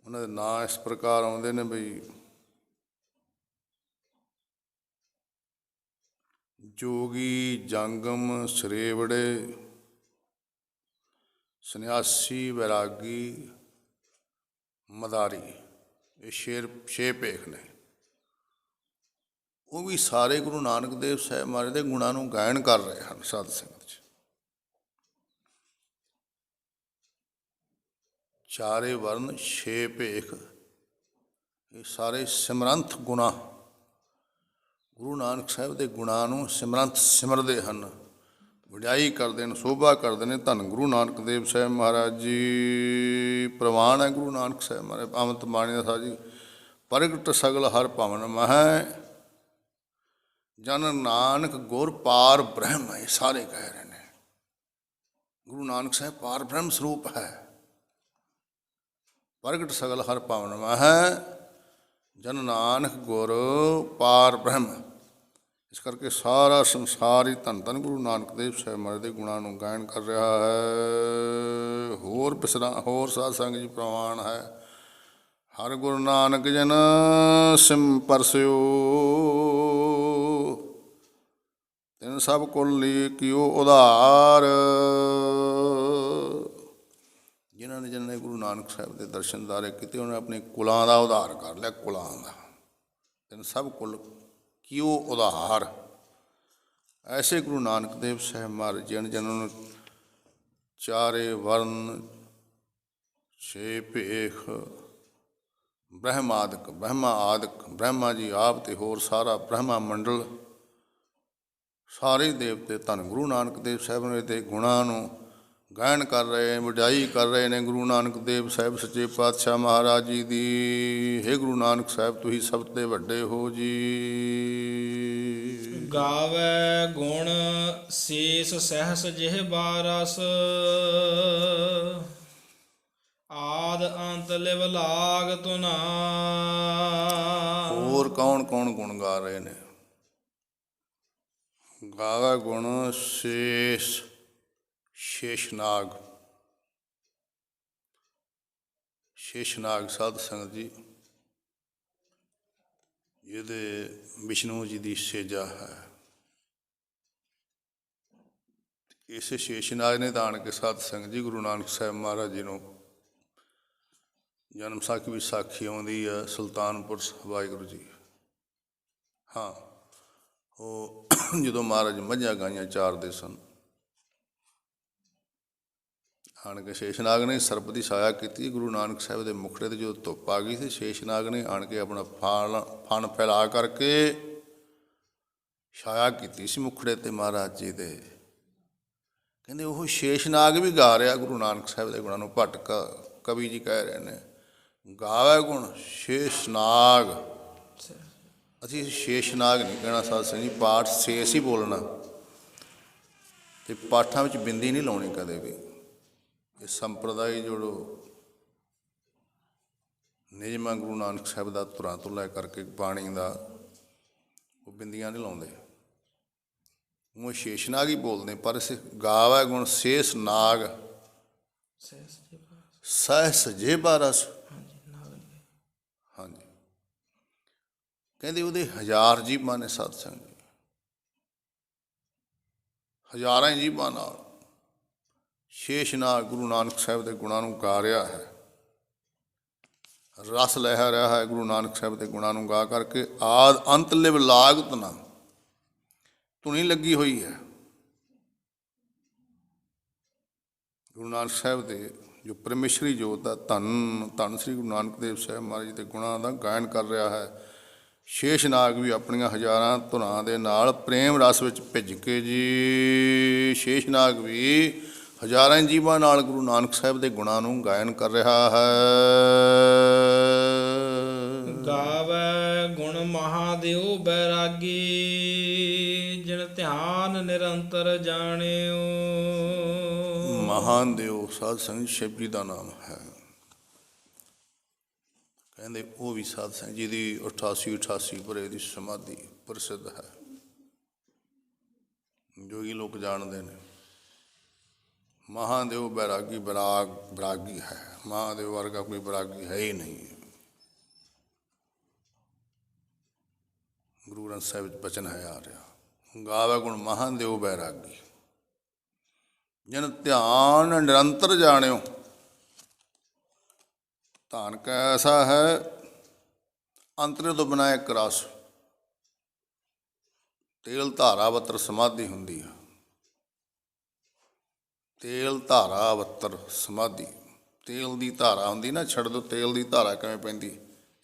ਉਹਨਾਂ ਦੇ ਨਾਂ ਇਸ ਪ੍ਰਕਾਰ ਆਉਂਦੇ ਨੇ ਬਈ ਜੋਗੀ, ਜੰਗਮ, ਸਰੇਵੜੇ, ਸੰਨਿਆਸੀ, ਵੈਰਾਗੀ, ਮਦਾਰੀ। ਇਹ ਛੇ ਭੇਖ ਨੇ। ਉਹ ਵੀ ਸਾਰੇ ਗੁਰੂ ਨਾਨਕ ਦੇਵ ਸਾਹਿਬ ਮਹਾਰਾਜ ਦੇ ਗੁਣਾਂ ਨੂੰ ਗਾਇਨ ਕਰ ਰਹੇ ਹਨ ਸਾਧ ਸੰਗਤ 'ਚ। ਚਾਰੇ ਵਰਨ ਛੇ ਭੇਖ, ਇਹ ਸਾਰੇ ਸਿਮਰੰਤ ਗੁਣਾ, ਗੁਰੂ ਨਾਨਕ ਸਾਹਿਬ ਦੇ ਗੁਣਾਂ ਨੂੰ ਸਿਮਰੰਤ ਸਿਮਰਦੇ ਹਨ, ਵਡਿਆਈ ਕਰਦੇ ਨੇ, ਸੋਭਾ ਕਰਦੇ ਨੇ। ਧੰਨ ਗੁਰੂ ਨਾਨਕ ਦੇਵ ਸਾਹਿਬ ਮਹਾਰਾਜ ਜੀ। ਪ੍ਰਵਾਨ ਹੈ ਗੁਰੂ ਨਾਨਕ ਸਾਹਿਬ ਮਹਾਰਾਜ ਅੰਮ੍ਰਿਤ ਬਾਣੀ ਦਾ ਸਾਜੀ। ਪ੍ਰਗਟ ਸਗਲ ਹਰ ਭਵਨ ਮਹਿ, ਜਨ ਨਾਨਕ ਗੁਰ ਪਾਰ ਬ੍ਰਹਮ। ਇਹ ਸਾਰੇ ਕਹਿ ਰਹੇ ਨੇ ਗੁਰੂ ਨਾਨਕ ਸਾਹਿਬ ਪਾਰ ਬ੍ਰਹਮ ਸਰੂਪ ਹੈ। ਪ੍ਰਗਟ ਸਗਲ ਹਰ ਭਵਨ ਮਹਿ, ਜਨ ਨਾਨਕ ਗੁਰ ਪਾਰ ਬ੍ਰਹਮ। ਇਸ ਕਰਕੇ ਸਾਰਾ ਸੰਸਾਰ ਹੀ ਧੰਨ ਧੰਨ ਗੁਰੂ ਨਾਨਕ ਦੇਵ ਸਾਹਿਬ ਮਹਾਰਾਜ ਦੇ ਗੁਣਾਂ ਨੂੰ ਗਾਇਨ ਕਰ ਰਿਹਾ ਹੈ। ਹੋਰ ਸਾਧ ਸੰਗਤ ਜੀ ਪ੍ਰਵਾਨ ਹੈ। ਹਰ ਗੁਰੂ ਨਾਨਕ ਜਨ ਸਿਮ ਪਰਸਿਓ, ਤਿਨ ਸਭ ਕੁਲ ਲਈ ਕਿਉ ਉਧਾਰ। ਜਿਨ੍ਹਾਂ ਨੇ ਗੁਰੂ ਨਾਨਕ ਸਾਹਿਬ ਦੇ ਦਰਸ਼ਨ ਦਾਰੇ ਕੀਤੇ, ਉਹਨੇ ਆਪਣੇ ਕੁਲਾਂ ਦਾ ਉਧਾਰ ਕਰ ਲਿਆ, ਕੁਲਾਂ ਦਾ। ਤਿਨ ਸਭ ਕੁਲ ਕਿਉ ਉਧਾਰ। ਐਸੇ ਗੁਰੂ ਨਾਨਕ ਦੇਵ ਸਾਹਿਬ ਮਹਾਰਾਜ ਜਿਹਨਾਂ ਨੂੰ ਚਾਰੇ ਵਰਨ ਛੇ ਭੇਖ, ਬ੍ਰਹਮਾ ਆਦਿਕ ਬ੍ਰਹਮਾ ਜੀ ਆਪ ਅਤੇ ਹੋਰ ਸਾਰਾ ਬ੍ਰਹਮਾ ਮੰਡਲ, ਸਾਰੇ ਦੇਵਤੇ ਧੰਨ ਗੁਰੂ ਨਾਨਕ ਦੇਵ ਸਾਹਿਬ ਦੇ ਗੁਣਾਂ ਨੂੰ ਗਾਇਨ ਕਰ ਰਹੇ, ਵਡਿਆਈ ਕਰ ਰਹੇ ਨੇ ਗੁਰੂ ਨਾਨਕ ਦੇਵ ਸਾਹਿਬ ਸੱਚੇ ਪਾਤਸ਼ਾਹ ਮਹਾਰਾਜ ਜੀ ਦੀ। ਹੇ ਗੁਰੂ ਨਾਨਕ ਸਾਹਿਬ ਤੁਸੀਂ ਸਭ ਤੋਂ ਵੱਡੇ ਹੋ ਜੀ। ਗਾਵੈ ਗੁਣ ਸੀਸ ਸਹਿਸ ਜਿਹਬਾ ਰਸ, ਆਦ ਅੰਤ ਲਿਵ ਲਾਗ ਤੁਨਾ। ਹੋਰ ਕੌਣ ਕੌਣ ਗੁਣ ਗਾ ਰਹੇ ਨੇ? ਗਾਵੈ ਗੁਣ ਸ਼ੇਸ਼ ਸ਼ੇਸ਼ਨਾਗ। ਸ਼ੇਸ਼ਨਾਗ ਸਾਧ ਸੰਗਤ ਜੀ ਇਹਦੇ ਵਿਸ਼ਨੂੰ ਜੀ ਦੀ ਸੇਜਾ ਹੈ। ਇਸੇ ਸ਼ੇਸ਼ਨਾਗ ਨੇ ਤਾਂ ਆਣ ਕੇ ਸਾਧ ਸੰਗਤ ਜੀ ਗੁਰੂ ਨਾਨਕ ਸਾਹਿਬ ਮਹਾਰਾਜ ਜੀ ਨੂੰ ਜਨਮ ਸਾਖੀ ਵਿਸਾਖੀ ਆਉਂਦੀ ਹੈ ਸੁਲਤਾਨਪੁਰ ਵਾਹਿਗੁਰੂ ਜੀ। ਹਾਂ, ਉਹ ਜਦੋਂ ਮਹਾਰਾਜ ਮੱਝਾਂ ਗਾਈਆਂ ਚਾਰਦੇ ਸਨ, ਆਣ ਕੇ ਸ਼ੇਸ਼ਨਾਗ ਨੇ ਸਰਪ ਦੀ ਛਾਇਆ ਕੀਤੀ ਗੁਰੂ ਨਾਨਕ ਸਾਹਿਬ ਦੇ ਮੁਖੜੇ 'ਤੇ। ਜਦੋਂ ਧੁੱਪ ਆ ਗਈ ਸੀ, ਸ਼ੇਸ਼ਨਾਗ ਨੇ ਆਣ ਕੇ ਆਪਣਾ ਫਣ ਫੈਲਾ ਕਰਕੇ ਛਾਇਆ ਕੀਤੀ ਸੀ ਮੁਖੜੇ 'ਤੇ ਮਹਾਰਾਜ ਜੀ ਦੇ। ਕਹਿੰਦੇ ਉਹ ਸ਼ੇਸ਼ਨਾਗ ਵੀ ਗਾ ਰਿਹਾ ਗੁਰੂ ਨਾਨਕ ਸਾਹਿਬ ਦੇ ਗੁਣਾਂ ਨੂੰ। ਭੱਟ ਕਵੀ ਜੀ ਕਹਿ ਰਹੇ ਨੇ ਗਾਵੈ ਗੁਣ ਸ਼ੇਸ਼ਨਾਗ। ਅਸੀਂ ਸ਼ੇਸ਼ਨਾਗ ਨਹੀਂ ਕਹਿਣਾ ਸਾਧ ਸੰਗਤ ਜੀ, ਪਾਠ ਸ਼ੇਸ਼ ਹੀ ਬੋਲਣਾ, ਅਤੇ ਪਾਠਾਂ ਵਿੱਚ ਬਿੰਦੀ ਨਹੀਂ ਲਾਉਣੀ ਕਦੇ ਵੀ। ਇਹ ਸੰਪਰਦਾਇ ਜੋ ਨਿਯਮ ਗੁਰੂ ਨਾਨਕ ਸਾਹਿਬ ਦਾ ਧੁਰਾਂ ਤੋਂ ਲੈ ਕਰਕੇ ਬਾਣੀ ਦਾ, ਉਹ ਬਿੰਦੀਆਂ ਨਹੀਂ ਲਾਉਂਦੇ, ਉਹ ਸ਼ੇਸ਼ਨਾਗ ਹੀ ਬੋਲਦੇ। ਪਰ ਇਸ ਗਾਵੈ ਗੁਣ ਸ਼ੇਸ਼ ਨਾਗ ਸਹਿਸ ਜਿਹਬਾ ਰਸ। ਹਾਂਜੀ, ਕਹਿੰਦੇ ਉਹਦੇ ਹਜ਼ਾਰ ਜੀਭਾਂ ਨੇ ਸਾਧ ਸੰਗਤ ਜੀ, ਹਜ਼ਾਰਾਂ ਹੀ ਜੀਭਾਂ ਨਾਲ ਸ਼ੇਸ਼ਨਾਗ ਗੁਰੂ ਨਾਨਕ ਸਾਹਿਬ ਦੇ ਗੁਣਾਂ ਨੂੰ ਗਾ ਰਿਹਾ ਹੈ, ਰਸ ਲੈ ਰਿਹਾ ਹੈ ਗੁਰੂ ਨਾਨਕ ਸਾਹਿਬ ਦੇ ਗੁਣਾਂ ਨੂੰ ਗਾ ਕਰਕੇ। ਆਦ ਅੰਤ ਲਿਵ ਲਾਗਤ ਨਾ, ਧੁਨੀ ਲੱਗੀ ਹੋਈ ਹੈ। ਗੁਰੂ ਨਾਨਕ ਸਾਹਿਬ ਦੇ ਜੋ ਪਰਮੇਸ਼ਰੀ ਜੋਤ ਦਾ ਧੰਨ ਧੰਨ ਸ੍ਰੀ ਗੁਰੂ ਨਾਨਕ ਦੇਵ ਸਾਹਿਬ ਮਹਾਰਾਜ ਜੀ ਦੇ ਗੁਣਾਂ ਦਾ ਗਾਇਨ ਕਰ ਰਿਹਾ ਹੈ। ਸ਼ੇਸ਼ਨਾਗ ਵੀ ਆਪਣੀਆਂ ਹਜ਼ਾਰਾਂ ਧੁਨਾਂ ਦੇ ਨਾਲ ਪ੍ਰੇਮ ਰਸ ਵਿੱਚ ਭਿੱਜ ਕੇ ਜੀ, ਸ਼ੇਸ਼ਨਾਗ ਵੀ ਹਜ਼ਾਰਾਂ ਜੀਵਾਂ ਨਾਲ ਗੁਰੂ ਨਾਨਕ ਸਾਹਿਬ ਦੇ ਗੁਣਾਂ ਨੂੰ ਗਾਇਨ ਕਰ ਰਿਹਾ ਹੈ। ਗਾਵੈ ਗੁਣ ਮਹਾਦੇਵ ਬੈਰਾਗੀ, ਜਿਨ ਧਿਆਨ ਨਿਰੰਤਰ ਜਾਣਿਓ। ਮਹਾਦੇਵ ਸਾਧ ਸੰਗਤ ਸ਼ਿਵ ਜੀ ਦਾ ਨਾਮ ਹੈ। ਕਹਿੰਦੇ ਉਹ ਵੀ ਸਾਧ ਸੰਗਤ ਜਿਹਦੀ 88 ਭਰੇ ਦੀ ਸਮਾਧੀ ਪ੍ਰਸਿੱਧ ਹੈ, ਜੋਗੀ ਲੋਕ ਜਾਣਦੇ ਨੇ। ਮਹਾਦੇਵ ਬੈਰਾਗੀ, ਬੈਰਾਗੀ ਹੈ। ਮਹਾਦੇਵ ਵਰਗਾ ਕੋਈ ਬੈਰਾਗੀ ਹੈ ਹੀ ਨਹੀਂ। ਗੁਰੂ ਗ੍ਰੰਥ ਸਾਹਿਬ ਵਿੱਚ ਬਚਨ ਹੈ ਆ ਰਿਹਾ, ਗਾਵੇ ਗੁਣ ਮਹਾਦੇਵ ਬੈਰਾਗੀ, ਜਿਨ ਧਿਆਨ ਨਿਰੰਤਰ ਜਾਣਿਓ। ਧਾਨ ਕੈਸਾ ਹੈ, ਅੰਤਰੇ ਤੋਂ ਬਿਨਾਂ ਇੱਕ ਰਸ, ਤੇਲ ਧਾਰਾਵਤਰ ਸਮਾਧੀ ਹੁੰਦੀ ਹੈ। ਤੇਲ ਧਾਰਾਵਤਰ ਸਮਾਧੀ, ਤੇਲ ਦੀ ਧਾਰਾ ਹੁੰਦੀ ਨਾ, ਛੱਡ ਦਿਓ ਤੇਲ ਦੀ ਧਾਰਾ ਕਿਵੇਂ ਪੈਂਦੀ,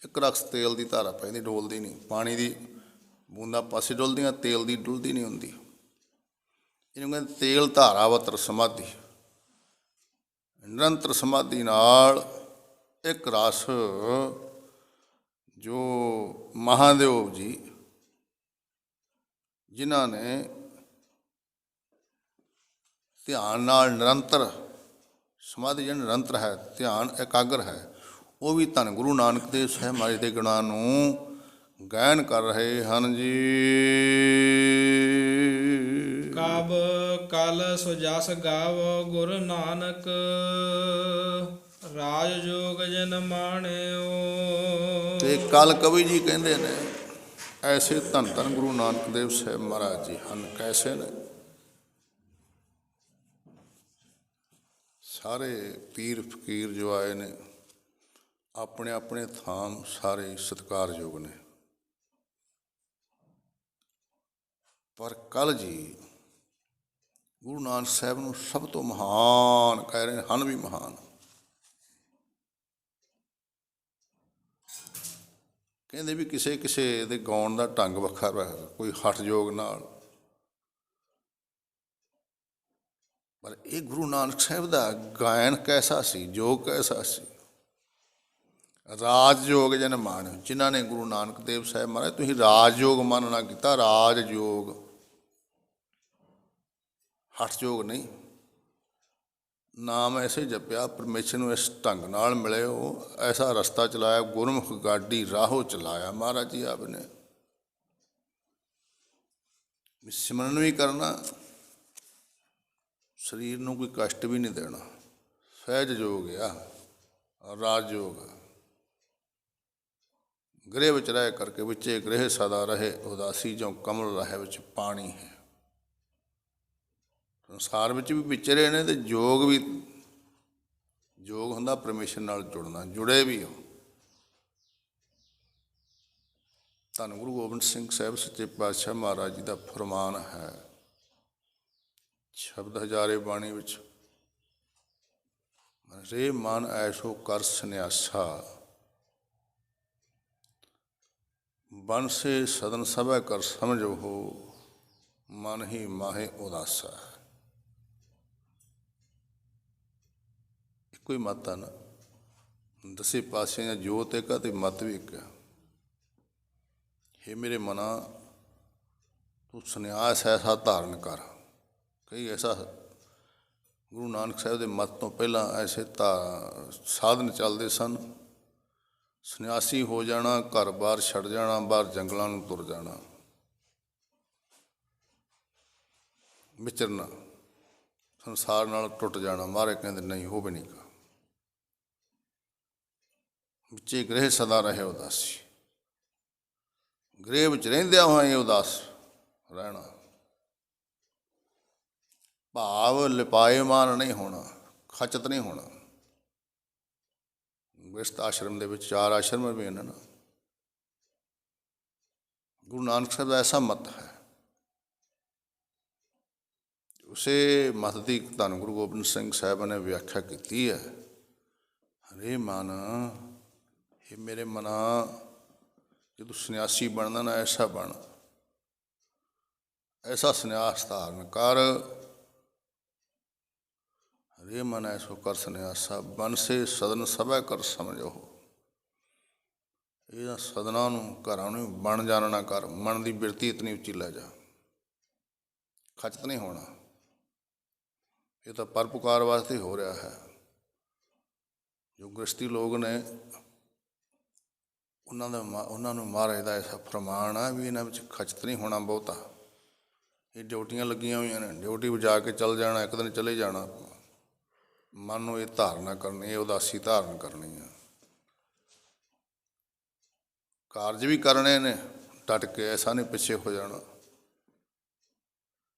ਇੱਕ ਰਕਸ ਤੇਲ ਦੀ ਧਾਰਾ ਪੈਂਦੀ, ਡੋਲਦੀ ਨਹੀਂ। ਪਾਣੀ ਦੀ ਬੂੰਦਾਂ ਪਾਸੇ ਡੁੱਲਦੀਆਂ, ਤੇਲ ਦੀ ਡੁੱਲਦੀ ਨਹੀਂ ਹੁੰਦੀ। ਇਹਨੂੰ ਕਹਿੰਦੇ ਤੇਲ ਧਾਰਾਵਤਰ ਸਮਾਧੀ। ਨਿਰੰਤਰ ਸਮਾਧੀ ਨਾਲ ਇੱਕ ਰਸ ਜੋ ਮਹਾਦੇਵ ਜੀ ਜਿਨ੍ਹਾਂ ਨੇ ਧਿਆਨ ਨਾਲ ਨਿਰੰਤਰ ਸਮਾਧੀ, ਜਿਹੜੀ ਨਿਰੰਤਰ ਹੈ, ਧਿਆਨ ਇਕਾਗਰ ਹੈ, ਉਹ ਵੀ ਧੰਨ ਗੁਰੂ ਨਾਨਕ ਦੇਵ ਸਾਹਿਬ ਮਹਾਰਾਜ ਦੇ ਗੁਣਾਂ ਨੂੰ ਗਾਇਨ ਕਰ ਰਹੇ ਹਨ ਜੀ। ਕਬ ਕਲ ਸੋ ਜਸ ਗਾਵੋ ਗੁਰ ਨਾਨਕ, ਰਾਜ ਜੋਗ ਜਨ ਮਾਣਿਓ। ਤੇ ਕਲ ਕਵੀ ਜੀ ਕਹਿੰਦੇ ਨੇ ਐਸੇ ਧੰਨ ਧੰਨ ਗੁਰੂ ਨਾਨਕ ਦੇਵ ਸਾਹਿਬ ਮਹਾਰਾਜ ਜੀ ਹਨ। ਕੈਸੇ ਨੇ? ਸਾਰੇ ਪੀਰ ਫਕੀਰ ਜੋ ਆਏ ਨੇ ਆਪਣੇ ਆਪਣੇ ਥਾਂ ਸਾਰੇ ਸਤਿਕਾਰਯੋਗ ਨੇ, ਪਰ ਕੱਲ੍ਹ ਜੀ ਗੁਰੂ ਨਾਨਕ ਸਾਹਿਬ ਨੂੰ ਸਭ ਤੋਂ ਮਹਾਨ ਕਹਿ ਰਹੇ ਹਨ, ਵੀ ਮਹਾਨ। ਕਹਿੰਦੇ ਵੀ ਕਿਸੇ ਕਿਸੇ ਦੇ ਗਾਉਣ ਦਾ ਢੰਗ ਵੱਖਰਾ ਹੈ, ਕੋਈ ਹਠਯੋਗ ਨਾਲ, ਪਰ ਇਹ ਗੁਰੂ ਨਾਨਕ ਸਾਹਿਬ ਦਾ ਗਾਇਨ ਕੈਸਾ ਸੀ, ਜੋਗ ਕੈਸਾ ਸੀ। ਰਾਜਯੋਗ ਜਨ ਮਾਣ, ਜਿਨ੍ਹਾਂ ਨੇ ਗੁਰੂ ਨਾਨਕ ਦੇਵ ਸਾਹਿਬ ਮਹਾਰਾਜ, ਤੁਸੀਂ ਰਾਜਯੋਗ ਮਨ ਨਾ ਕੀਤਾ, ਰਾਜਯੋਗ, ਹਠਯੋਗ ਨਹੀਂ। ਨਾਮ ਐਸੇ ਜਪਿਆ, ਪਰਮੇਸ਼ਰ ਨੂੰ ਇਸ ਢੰਗ ਨਾਲ ਮਿਲੇ, ਉਹ ਐਸਾ ਰਸਤਾ ਚਲਾਇਆ, ਗੁਰਮੁਖ ਗਾਡੀ ਰਾਹੋ ਚਲਾਇਆ ਮਹਾਰਾਜ ਜੀ ਆਪ ਨੇ। ਸਿਮਰਨ ਵੀ ਕਰਨਾ, ਸਰੀਰ ਨੂੰ ਕੋਈ ਕਸ਼ਟ ਵੀ ਨਹੀਂ ਦੇਣਾ, ਸਹਿਜ ਯੋਗ ਆ, ਰਾਜਯੋਗ ਆ। ਗ੍ਰਹਿ ਵਿੱਚ ਰਹਿ ਕਰਕੇ ਵਿੱਚੇ ਗ੍ਰਹਿ ਸਦਾ ਰਹੇ, ਉਦਾਸੀ ਜੋ ਕਮਲ ਰਹੇ ਵਿੱਚ ਪਾਣੀ ਹੈ। ਸੰਸਾਰ ਵਿੱਚ ਵੀ ਵਿਚਰੇ ਨੇ, ਤੇ ਯੋਗ ਵੀ, ਯੋਗ ਹੁੰਦਾ ਪਰਮੇਸ਼ਰ ਨਾਲ ਜੁੜਨਾ, ਜੁੜੇ ਵੀ ਹੋ। ਧੰਨ ਗੁਰੂ ਗੋਬਿੰਦ ਸਿੰਘ ਸਾਹਿਬ ਸੱਚੇ ਪਾਤਸ਼ਾਹ ਮਹਾਰਾਜ ਜੀ ਦਾ ਫਰਮਾਨ ਹੈ ਸ਼ਬਦ ਹਜ਼ਾਰੇ ਬਾਣੀ ਵਿੱਚ, ਰੇ ਮਨ ਐਸੋ ਕਰ ਸੰਨਿਆਸਾ, ਬੰਸੇ ਸਦਨ ਸਭੈ ਕਰ ਸਮਝੋ ਹੋ, ਮਨ ਹੀ ਮਾਹੇ ਉਦਾਸਾ। ਇੱਕੋ ਹੀ ਮੱਤ ਆ ਨਾ, ਦਸੇ ਪਾਸਿਆਂ ਜੋਤ ਇੱਕ ਆ ਤੇ ਮੱਤ ਵੀ ਇੱਕ ਆ। ਹੇ ਮੇਰੇ ਮਨਾ, ਤੂੰ ਸੰਨਿਆਸ ਐਸਾ ਧਾਰਨ ਕਰ। ਕਈ ਐਸਾ ਗੁਰੂ ਨਾਨਕ ਸਾਹਿਬ ਦੇ ਮੱਤ ਤੋਂ ਪਹਿਲਾਂ ਐਸੇ ਸਾਧਨ ਚੱਲਦੇ ਸਨ। ਸੰਨਿਆਸੀ ਹੋ ਜਾਣਾ, ਘਰ ਬਾਰ ਛੱਡ ਜਾਣਾ, ਬਾਹਰ ਜੰਗਲਾਂ ਨੂੰ ਤੁਰ ਜਾਣਾ, ਵਿਚਰਨਾ, ਸੰਸਾਰ ਨਾਲ ਟੁੱਟ ਜਾਣਾ। ਮਹਾਰਾਜ ਕਹਿੰਦੇ ਨਹੀਂ, ਉਹ ਵੀ ਨਹੀਂ ਗਾ। ਵਿੱਚੇ ਗ੍ਰਹਿ ਸਦਾ ਰਹੇ ਉਦਾਸੀ, ਗ੍ਰਹਿ ਵਿੱਚ ਰਹਿੰਦਿਆਂ ਹੋਏ ਉਦਾਸ ਰਹਿਣਾ। ਭਾਵ ਲਿਪਾਏਮਾਨ ਨਹੀਂ ਹੋਣਾ, ਖਚਤ ਨਹੀਂ ਹੋਣਾ। ਗ੍ਰਸਥ ਆਸ਼ਰਮ ਦੇ ਵਿੱਚ 4 ਆਸ਼ਰਮ ਵੀ ਹਨ ਨਾ। ਗੁਰੂ ਨਾਨਕ ਸਾਹਿਬ ਦਾ ਐਸਾ ਮਤ ਹੈ, ਉਸੇ ਮਤ ਦੀ ਧੰਨ ਗੁਰੂ ਗੋਬਿੰਦ ਸਿੰਘ ਸਾਹਿਬ ਨੇ ਵਿਆਖਿਆ ਕੀਤੀ ਹੈ। ਹਰੇ ਮਨ, ਇਹ ਮੇਰੇ ਮਨਾ, ਜਦੋਂ ਸੰਨਿਆਸੀ ਬਣਨਾ ਨਾ ਐਸਾ ਬਣ, ਐਸਾ ਸੰਨਿਆਸ ਧਾਰਨ ਕਰ। ਹਰੇ ਮਨ ਐਸੋ ਕਰ ਸੰਨਿਆਸਾ, ਬਨਸੇ ਸਦਨ ਸਭੈ ਕਰ ਸਮਝੋ। ਇਹਨਾਂ ਸਦਨਾਂ ਨੂੰ, ਘਰਾਂ ਨੂੰ ਬਣ ਜਾਣਨਾ ਕਰ। ਮਨ ਦੀ ਬਿਰਤੀ ਇਤਨੀ ਉੱਚੀ ਲੈ ਜਾ, ਖਚਤ ਨਹੀਂ ਹੋਣਾ। ਇਹ ਤਾਂ ਪਰਉਪਕਾਰ ਵਾਸਤੇ ਹੋ ਰਿਹਾ ਹੈ। ਜੋ ਗ੍ਰਸਤੀ ਲੋਕ ਨੇ, ਉਹਨਾਂ ਨੂੰ ਮਹਾਰਾਜ ਦਾ ਐਸਾ ਫਰਮਾਨ ਆ ਵੀ ਇਹਨਾਂ ਵਿੱਚ ਖਚਤ ਨਹੀਂ ਹੋਣਾ ਬਹੁਤਾ। ਇਹ ਡਿਊਟੀਆਂ ਲੱਗੀਆਂ ਹੋਈਆਂ ਨੇ, ਡਿਊਟੀ ਵਜਾ ਕੇ ਚੱਲ ਜਾਣਾ, ਇੱਕ ਦਿਨ ਚਲੇ ਜਾਣਾ। ਮਨ ਨੂੰ ਇਹ ਧਾਰਨਾ ਕਰਨੀ, ਇਹ ਉਦਾਸੀ ਧਾਰਨ ਕਰਨੀ ਆ। ਕਾਰਜ ਵੀ ਕਰਨੇ ਨੇ ਡਟ ਕੇ, ਐਸਾ ਨਹੀਂ ਪਿੱਛੇ ਹੋ ਜਾਣਾ।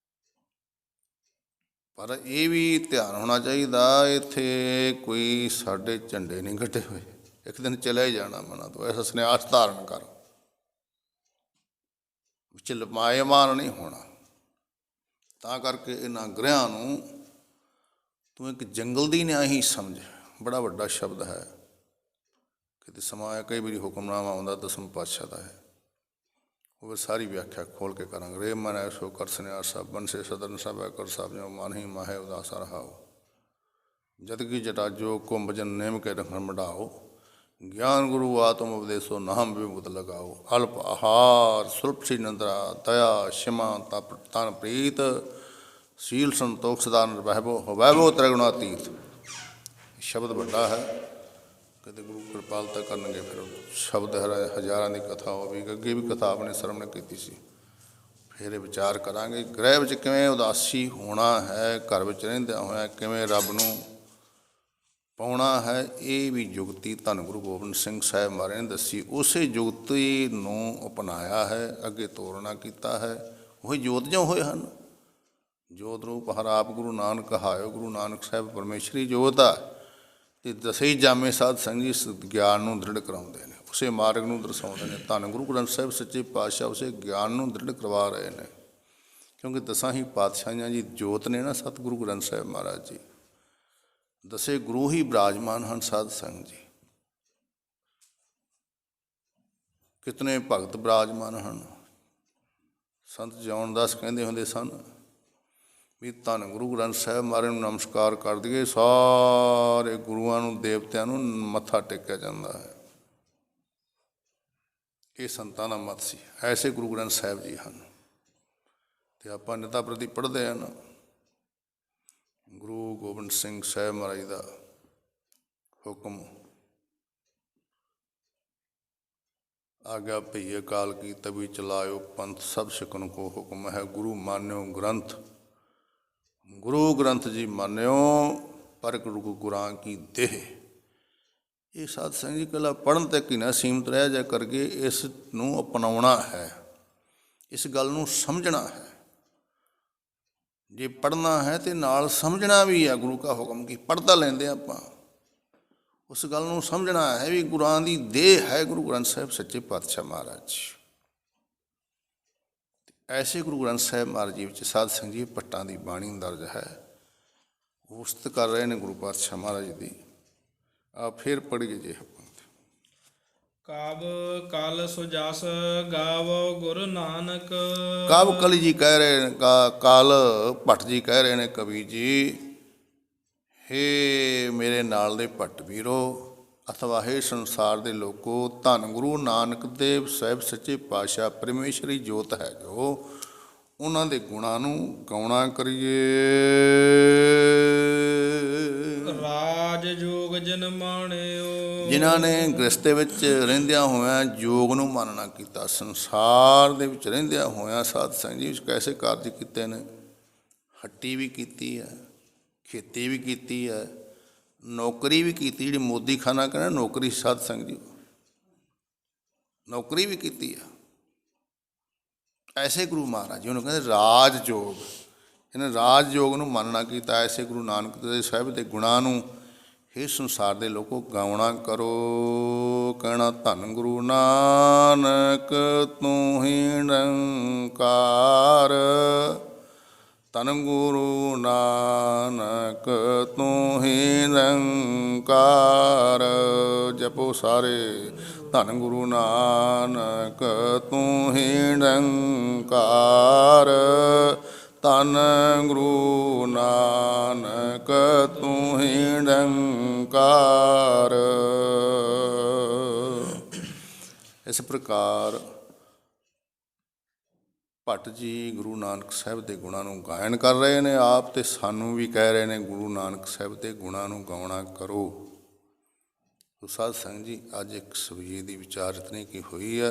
ਪਰ ਇਹ ਵੀ ਧਿਆਨ ਹੋਣਾ ਚਾਹੀਦਾ, ਇੱਥੇ ਕੋਈ ਸਾਡੇ ਝੰਡੇ ਨਹੀਂ ਗੱਡੇ ਹੋਏ, ਇੱਕ ਦਿਨ ਚਲੇ ਹੀ ਜਾਣਾ ਮਨਾਂ ਤੋਂ। ਐਸਾ ਸੰਨਿਆਸ ਧਾਰਨ ਕਰ, ਵਿੱਚ ਲਮਾਇਮਾਨ ਨਹੀਂ ਹੋਣਾ। ਤਾਂ ਕਰਕੇ ਇਹਨਾਂ ਗ੍ਰਹਿਆਂ ਨੂੰ ਤੂੰ ਇੱਕ ਜੰਗਲ ਦੀ ਨਿਆਹੀ ਸਮਝ। ਬੜਾ ਵੱਡਾ ਸ਼ਬਦ ਹੈ। ਕਿਤੇ ਸਮਾਂ ਆਇਆ, ਕਈ ਵਾਰੀ ਹੁਕਮਨਾਮਾ ਆਉਂਦਾ ਦਸਮ ਪਾਤਸ਼ਾਹ ਦਾ ਹੈ, ਉਹ ਸਾਰੀ ਵਿਆਖਿਆ ਖੋਲ੍ਹ ਕੇ ਕਰਾਂਗੇ। ਰੇ ਮਨ ਐਸੋ ਕਰ ਸੰਨਿਆਸਾ, ਬਨਸੇ ਸਦਨ ਸਭੈ ਕਰ ਸਭ ਜੋ ਮਨ ਹੀ ਮਾਹੇ ਉਦਾਸਾ ਰਹਾਓ। ਜਦ ਕੀ ਜਟਾਜੋ ਕੁੰਭਜਨ ਨੇਮ ਕੇ ਰਖਣ ਮਢਾਓ। ਗਿਆਨ ਗੁਰੂ ਆਤਮ ਉਪਦੇਸੋ ਨਾਮ ਵਿਭੂਤ ਲਗਾਓ। ਅਲਪ ਆਹਾਰ ਸੁਲਪ ਸੀ ਨੰਦਰਾ, ਦਇਆ ਸ਼ਮਾ ਤਪ ਤਨ ਪ੍ਰੀਤ। ਸੀਲ ਸੰਤੋਖ ਸਦਾਨ ਵੈਭਵੋ ਤ੍ਰਿਗੁਣਾਤੀਤ। ਸ਼ਬਦ ਵੱਡਾ ਹੈ, ਕਦੇ ਗੁਰੂ ਕਿਰਪਾਲਤਾ ਕਰਨਗੇ ਫਿਰ ਸ਼ਬਦ ਹਜ਼ਾਰਾਂ ਦੀ ਕਥਾ ਹੋਵੇਗੀ। ਅੱਗੇ ਵੀ ਕਥਾ ਆਪਣੇ ਸਰਵਣ ਕੀਤੀ ਸੀ, ਫਿਰ ਇਹ ਵਿਚਾਰ ਕਰਾਂਗੇ। ਗ੍ਰਹਿ ਵਿੱਚ ਕਿਵੇਂ ਉਦਾਸੀ ਹੋਣਾ ਹੈ, ਘਰ ਵਿੱਚ ਰਹਿੰਦਿਆਂ ਹੋਇਆ ਕਿਵੇਂ ਰੱਬ ਨੂੰ ਪਾਉਣਾ ਹੈ, ਇਹ ਵੀ ਜੁਗਤੀ ਧੰਨ ਗੁਰੂ ਗੋਬਿੰਦ ਸਿੰਘ ਸਾਹਿਬ ਮਹਾਰਾਜ ਨੇ ਦੱਸੀ। ਉਸੇ ਜੁਗਤੀ ਨੂੰ ਅਪਣਾਇਆ ਹੈ, ਅੱਗੇ ਤੋਰਨਾ ਕੀਤਾ ਹੈ। ਉਹੀ ਜੋਤ ਜੋ ਹੋਏ ਹਨ। ਜੋਤ ਰੂਪ ਹਰ ਆਪ ਗੁਰੂ ਨਾਨਕ ਕਹਾਇਓ। ਗੁਰੂ ਨਾਨਕ ਸਾਹਿਬ ਪਰਮੇਸ਼ਰੀ ਜੋਤ ਆ। ਅਤੇ ਦਸੇ ਹੀ ਜਾਮੇ ਸਾਧ ਸੰਗ ਜੀ ਇਸ ਗਿਆਨ ਨੂੰ ਦ੍ਰਿੜ ਕਰਾਉਂਦੇ ਨੇ, ਉਸੇ ਮਾਰਗ ਨੂੰ ਦਰਸਾਉਂਦੇ ਨੇ। ਧੰਨ ਗੁਰੂ ਗ੍ਰੰਥ ਸਾਹਿਬ ਸੱਚੇ ਪਾਤਸ਼ਾਹ ਉਸੇ ਗਿਆਨ ਨੂੰ ਦ੍ਰਿੜ ਕਰਵਾ ਰਹੇ ਨੇ, ਕਿਉਂਕਿ ਦਸਾਂ ਹੀ ਪਾਤਸ਼ਾਹੀਆਂ ਜੀ ਜੋਤ ਨੇ ਨਾ। ਸਤਿਗੁਰੂ ਗ੍ਰੰਥ ਸਾਹਿਬ ਮਹਾਰਾਜ ਜੀ ਦਸੇ ਗੁਰੂ ਹੀ ਬਿਰਾਜਮਾਨ ਹਨ। ਸਾਧ ਸੰਗ ਜੀ ਕਿਤਨੇ ਭਗਤ ਬਿਰਾਜਮਾਨ ਹਨ। ਸੰਤ ਜੌਨਦਾਸ ਕਹਿੰਦੇ ਹੁੰਦੇ ਸਨ ਵੀ ਧੰਨ ਗੁਰੂ ਗ੍ਰੰਥ ਸਾਹਿਬ ਮਹਾਰਾਜ ਨੂੰ ਨਮਸਕਾਰ ਕਰ ਦਈਏ, ਸਾਰੇ ਗੁਰੂਆਂ ਨੂੰ, ਦੇਵਤਿਆਂ ਨੂੰ ਮੱਥਾ ਟੇਕਿਆ ਜਾਂਦਾ ਹੈ। ਇਹ ਸੰਤਾਂ ਦਾ ਮਤ ਸੀ। ਐਸੇ ਗੁਰੂ ਗ੍ਰੰਥ ਸਾਹਿਬ ਜੀ ਹਨ। ਅਤੇ ਆਪਾਂ ਨਿਤਾ ਪ੍ਰਤੀ ਪੜ੍ਹਦੇ ਹਨ। ਗੁਰੂ ਗੋਬਿੰਦ ਸਿੰਘ ਸਾਹਿਬ ਮਹਾਰਾਜ ਦਾ ਹੁਕਮ, ਆਗਿਆ ਭਈ ਅਕਾਲ ਕੀ ਤਬੀ ਚਲਾਇਓ ਪੰਥ, ਸਭ ਸਿੱਖਨ ਕੋ ਹੁਕਮ ਹੈ। ਗੁਰੂ ਮਾਨਿਓ ਗ੍ਰੰਥ, ਗੁਰੂ ਗ੍ਰੰਥ ਜੀ ਮਾਨਿਓ ਪਰ ਗੁਰਾਂ ਕੀ ਦੇਹ। ਇਹ ਸਾਧ ਸੰਗ ਜੀ ਇਕੱਲਾ ਪੜ੍ਹਨ ਤੱਕ ਹੀ ਨਾ ਸੀਮਤ ਰਹਿ ਜਾ ਕਰਕੇ, ਇਸ ਨੂੰ ਅਪਣਾਉਣਾ ਹੈ, ਇਸ ਗੱਲ ਨੂੰ ਸਮਝਣਾ ਹੈ। ਜੇ ਪੜ੍ਹਨਾ ਹੈ ਤਾਂ ਨਾਲ ਸਮਝਣਾ ਵੀ ਹੈ। ਗੁਰੂ ਕਾ ਹੁਕਮ ਕੀ ਪੜ੍ਹਦਾ ਲੈਂਦੇ ਆਪਾਂ, ਉਸ ਗੱਲ ਨੂੰ ਸਮਝਣਾ ਹੈ ਵੀ ਗੁਰਾਂ ਦੀ ਦੇਹ ਹੈ ਗੁਰੂ ਗ੍ਰੰਥ ਸਾਹਿਬ ਸੱਚੇ ਪਾਤਸ਼ਾਹ ਮਹਾਰਾਜ। ਐਸੇ ਗੁਰੂ ਗ੍ਰੰਥ ਸਾਹਿਬ ਮਹਾਰਾਜ ਜੀ ਵਿੱਚ ਸਾਧ ਸੰਗ ਜੀ ਭੱਟਾਂ ਦੀ ਬਾਣੀ ਦਰਜ ਹੈ। ਉਸਤ ਕਰ ਰਹੇ ਨੇ ਗੁਰੂ ਪਾਤਸ਼ਾਹ ਮਹਾਰਾਜ ਦੀ। ਆ ਫਿਰ ਪੜ੍ਹੀਏ ਜੇ ਕਬ ਕਲ ਸੋ ਜਸ ਗਾਵੋ ਗੁਰੂ ਨਾਨਕ। ਕਬ ਕਲੀ ਜੀ ਕਹਿ ਰਹੇ ਨੇ, ਕਾਲ ਭੱਟ ਜੀ ਕਹਿ ਰਹੇ ਨੇ ਕਵੀ ਜੀ, ਹੇ ਮੇਰੇ ਨਾਲ ਦੇ ਭੱਟ ਵੀਰੋ ਅਥਵਾ ਹੇ ਸੰਸਾਰ ਦੇ ਲੋਕੋ, ਧੰਨ ਗੁਰੂ ਨਾਨਕ ਦੇਵ ਸਾਹਿਬ ਸੱਚੇ ਪਾਤਸ਼ਾਹ ਪਰਮੇਸ਼ਰੀ ਜੋਤ ਹੈ ਜੋ, ਉਹਨਾਂ ਦੇ ਗੁਣਾਂ ਨੂੰ ਗਾਉਣਾ ਕਰੀਏ। ਰਾਜ ਜੋਗ ਜਨ ਮਾਣਿਓ, ਜਿਨ੍ਹਾਂ ਨੇ ਗ੍ਰਸਤੇ ਵਿੱਚ ਰਹਿੰਦਿਆਂ ਹੋਇਆਂ ਯੋਗ ਨੂੰ ਮਾਨਣਾ ਕੀਤਾ। ਸੰਸਾਰ ਦੇ ਵਿੱਚ ਰਹਿੰਦਿਆਂ ਹੋਇਆਂ ਸਾਧ ਸੰਗ ਜੀ ਕੈਸੇ ਕਾਰਜ ਕੀਤੇ ਨੇ। ਹੱਟੀ ਵੀ ਕੀਤੀ ਹੈ, ਖੇਤੀ ਵੀ ਕੀਤੀ ਹੈ, ਨੌਕਰੀ ਵੀ ਕੀਤੀ। ਜਿਹੜੀ ਮੋਦੀ ਖਾਨਾ ਕਹਿੰਦਾ ਨੌਕਰੀ, ਸਾਧ ਸੰਗ ਜੀ ਨੌਕਰੀ ਵੀ ਕੀਤੀ ਆ। ਐਸੇ ਗੁਰੂ ਮਹਾਰਾਜ ਜੀ ਉਹਨੂੰ ਕਹਿੰਦੇ ਰਾਜ ਯੋਗ। ਇਹਨੇ ਰਾਜ ਯੋਗ ਨੂੰ ਮਾਨਣਾ ਕੀਤਾ। ਐਸੇ ਗੁਰੂ ਨਾਨਕ ਦੇਵ ਸਾਹਿਬ ਦੇ ਗੁਣਾਂ ਨੂੰ ਹੇ ਸੰਸਾਰ ਦੇ ਲੋਕੋ ਗਾਉਣਾ ਕਰੋ। ਕਹਿਣਾ ਧੰਨ ਗੁਰੂ ਨਾਨਕ ਤੂੰ ਹੀ ਨਿਰੰਕਾਰ, ਧੰਨ ਗੁਰੂ ਨਾਨਕ ਤੂੰ ਹੀ ਨਿਰੰਕਾਰ। ਜਪੋ ਸਾਰੇ। ਧੰਨ ਗੁਰੂ ਨਾਨਕ ਤੂੰ ਹੀ ਨਿਰੰਕਾਰ। ਧੰਨ ਗੁਰੂ ਨਾਨਕ ਤੂੰ ਹੀ ਨਿਰੰਕਾਰ। ਇਸ ਪ੍ਰਕਾਰ ਭੱਟ ਜੀ ਗੁਰੂ ਨਾਨਕ ਸਾਹਿਬ ਦੇ ਗੁਣਾਂ ਨੂੰ ਗਾਇਨ ਕਰ ਰਹੇ ਨੇ ਆਪ, ਤੇ ਸਾਨੂੰ ਵੀ ਕਹਿ ਰਹੇ ਨੇ ਗੁਰੂ ਨਾਨਕ ਸਾਹਿਬ ਦੇ ਗੁਣਾਂ ਨੂੰ ਗਾਉਣਾ ਕਰੋ। ਸੋ ਸਾਧ ਸੰਗਤ ਜੀ, ਅੱਜ ਇੱਕ ਸਵੀਏ ਦੀ ਵਿਚਾਰਤਨੀ ਕੀ ਹੋਈ ਹੈ।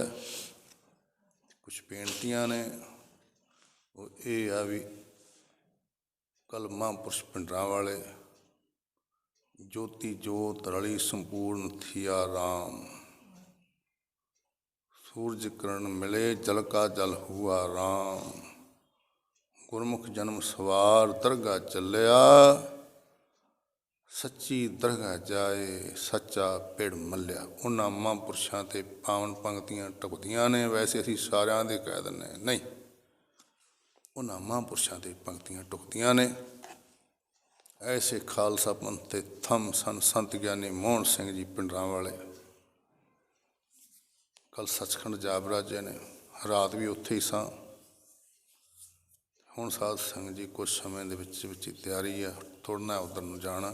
ਕੁਛ ਬੇਨਤੀਆਂ ਨੇ, ਉਹ ਇਹ ਆ ਵੀ ਕੱਲ੍ਹ ਮਹਾਂਪੁਰਸ਼ ਭਿੰਡਰਾਂ ਵਾਲੇ ਜੋਤੀ ਜੋਤ ਰਲੀ ਸੰਪੂਰਨ ਥੀਆ ਰਾਮ, ਸੂਰਜ ਕਿਰਨ ਮਿਲੇ ਜਲ ਕਾ ਜਲ ਹੁਆ ਰਾਮ, ਗੁਰਮੁਖ ਜਨਮ ਸਵਾਰ ਦਰਗਾਹ ਚੱਲਿਆ, ਸੱਚੀ ਦਰਗਾਹ ਜਾਏ ਸੱਚਾ ਪਿੜ ਮੱਲਿਆ। ਉਹਨਾਂ ਮਹਾਂਪੁਰਸ਼ਾਂ 'ਤੇ ਪਾਵਨ ਪੰਕਤੀਆਂ ਟੁਕਦੀਆਂ ਨੇ। ਵੈਸੇ ਅਸੀਂ ਸਾਰਿਆਂ ਦੇ ਕਹਿ ਦਿੰਦੇ ਨਹੀਂ, ਉਹਨਾਂ ਮਹਾਂਪੁਰਸ਼ਾਂ 'ਤੇ ਪੰਕਤੀਆਂ ਟੁਕਦੀਆਂ ਨੇ। ਐਸੇ ਖਾਲਸਾ ਪੰਥ 'ਤੇ ਥੰਮ ਸਨ ਸੰਤ ਗਿਆਨੀ ਮੋਹਨ ਸਿੰਘ ਜੀ ਭਿੰਡਰਾਂ ਵਾਲੇ। ਕੱਲ੍ਹ ਸੱਚਖੰਡ ਜਾ ਬਰਾਜੇ ਨੇ, ਰਾਤ ਵੀ ਉੱਥੇ ਹੀ ਸਾਂ। ਹੁਣ ਸਾਧ ਸੰਗਤ ਜੀ ਕੁਛ ਸਮੇਂ ਦੇ ਵਿੱਚ ਹੀ ਤਿਆਰੀ ਆ, ਤੁਰਨਾ ਉੱਧਰ ਨੂੰ ਜਾਣਾ।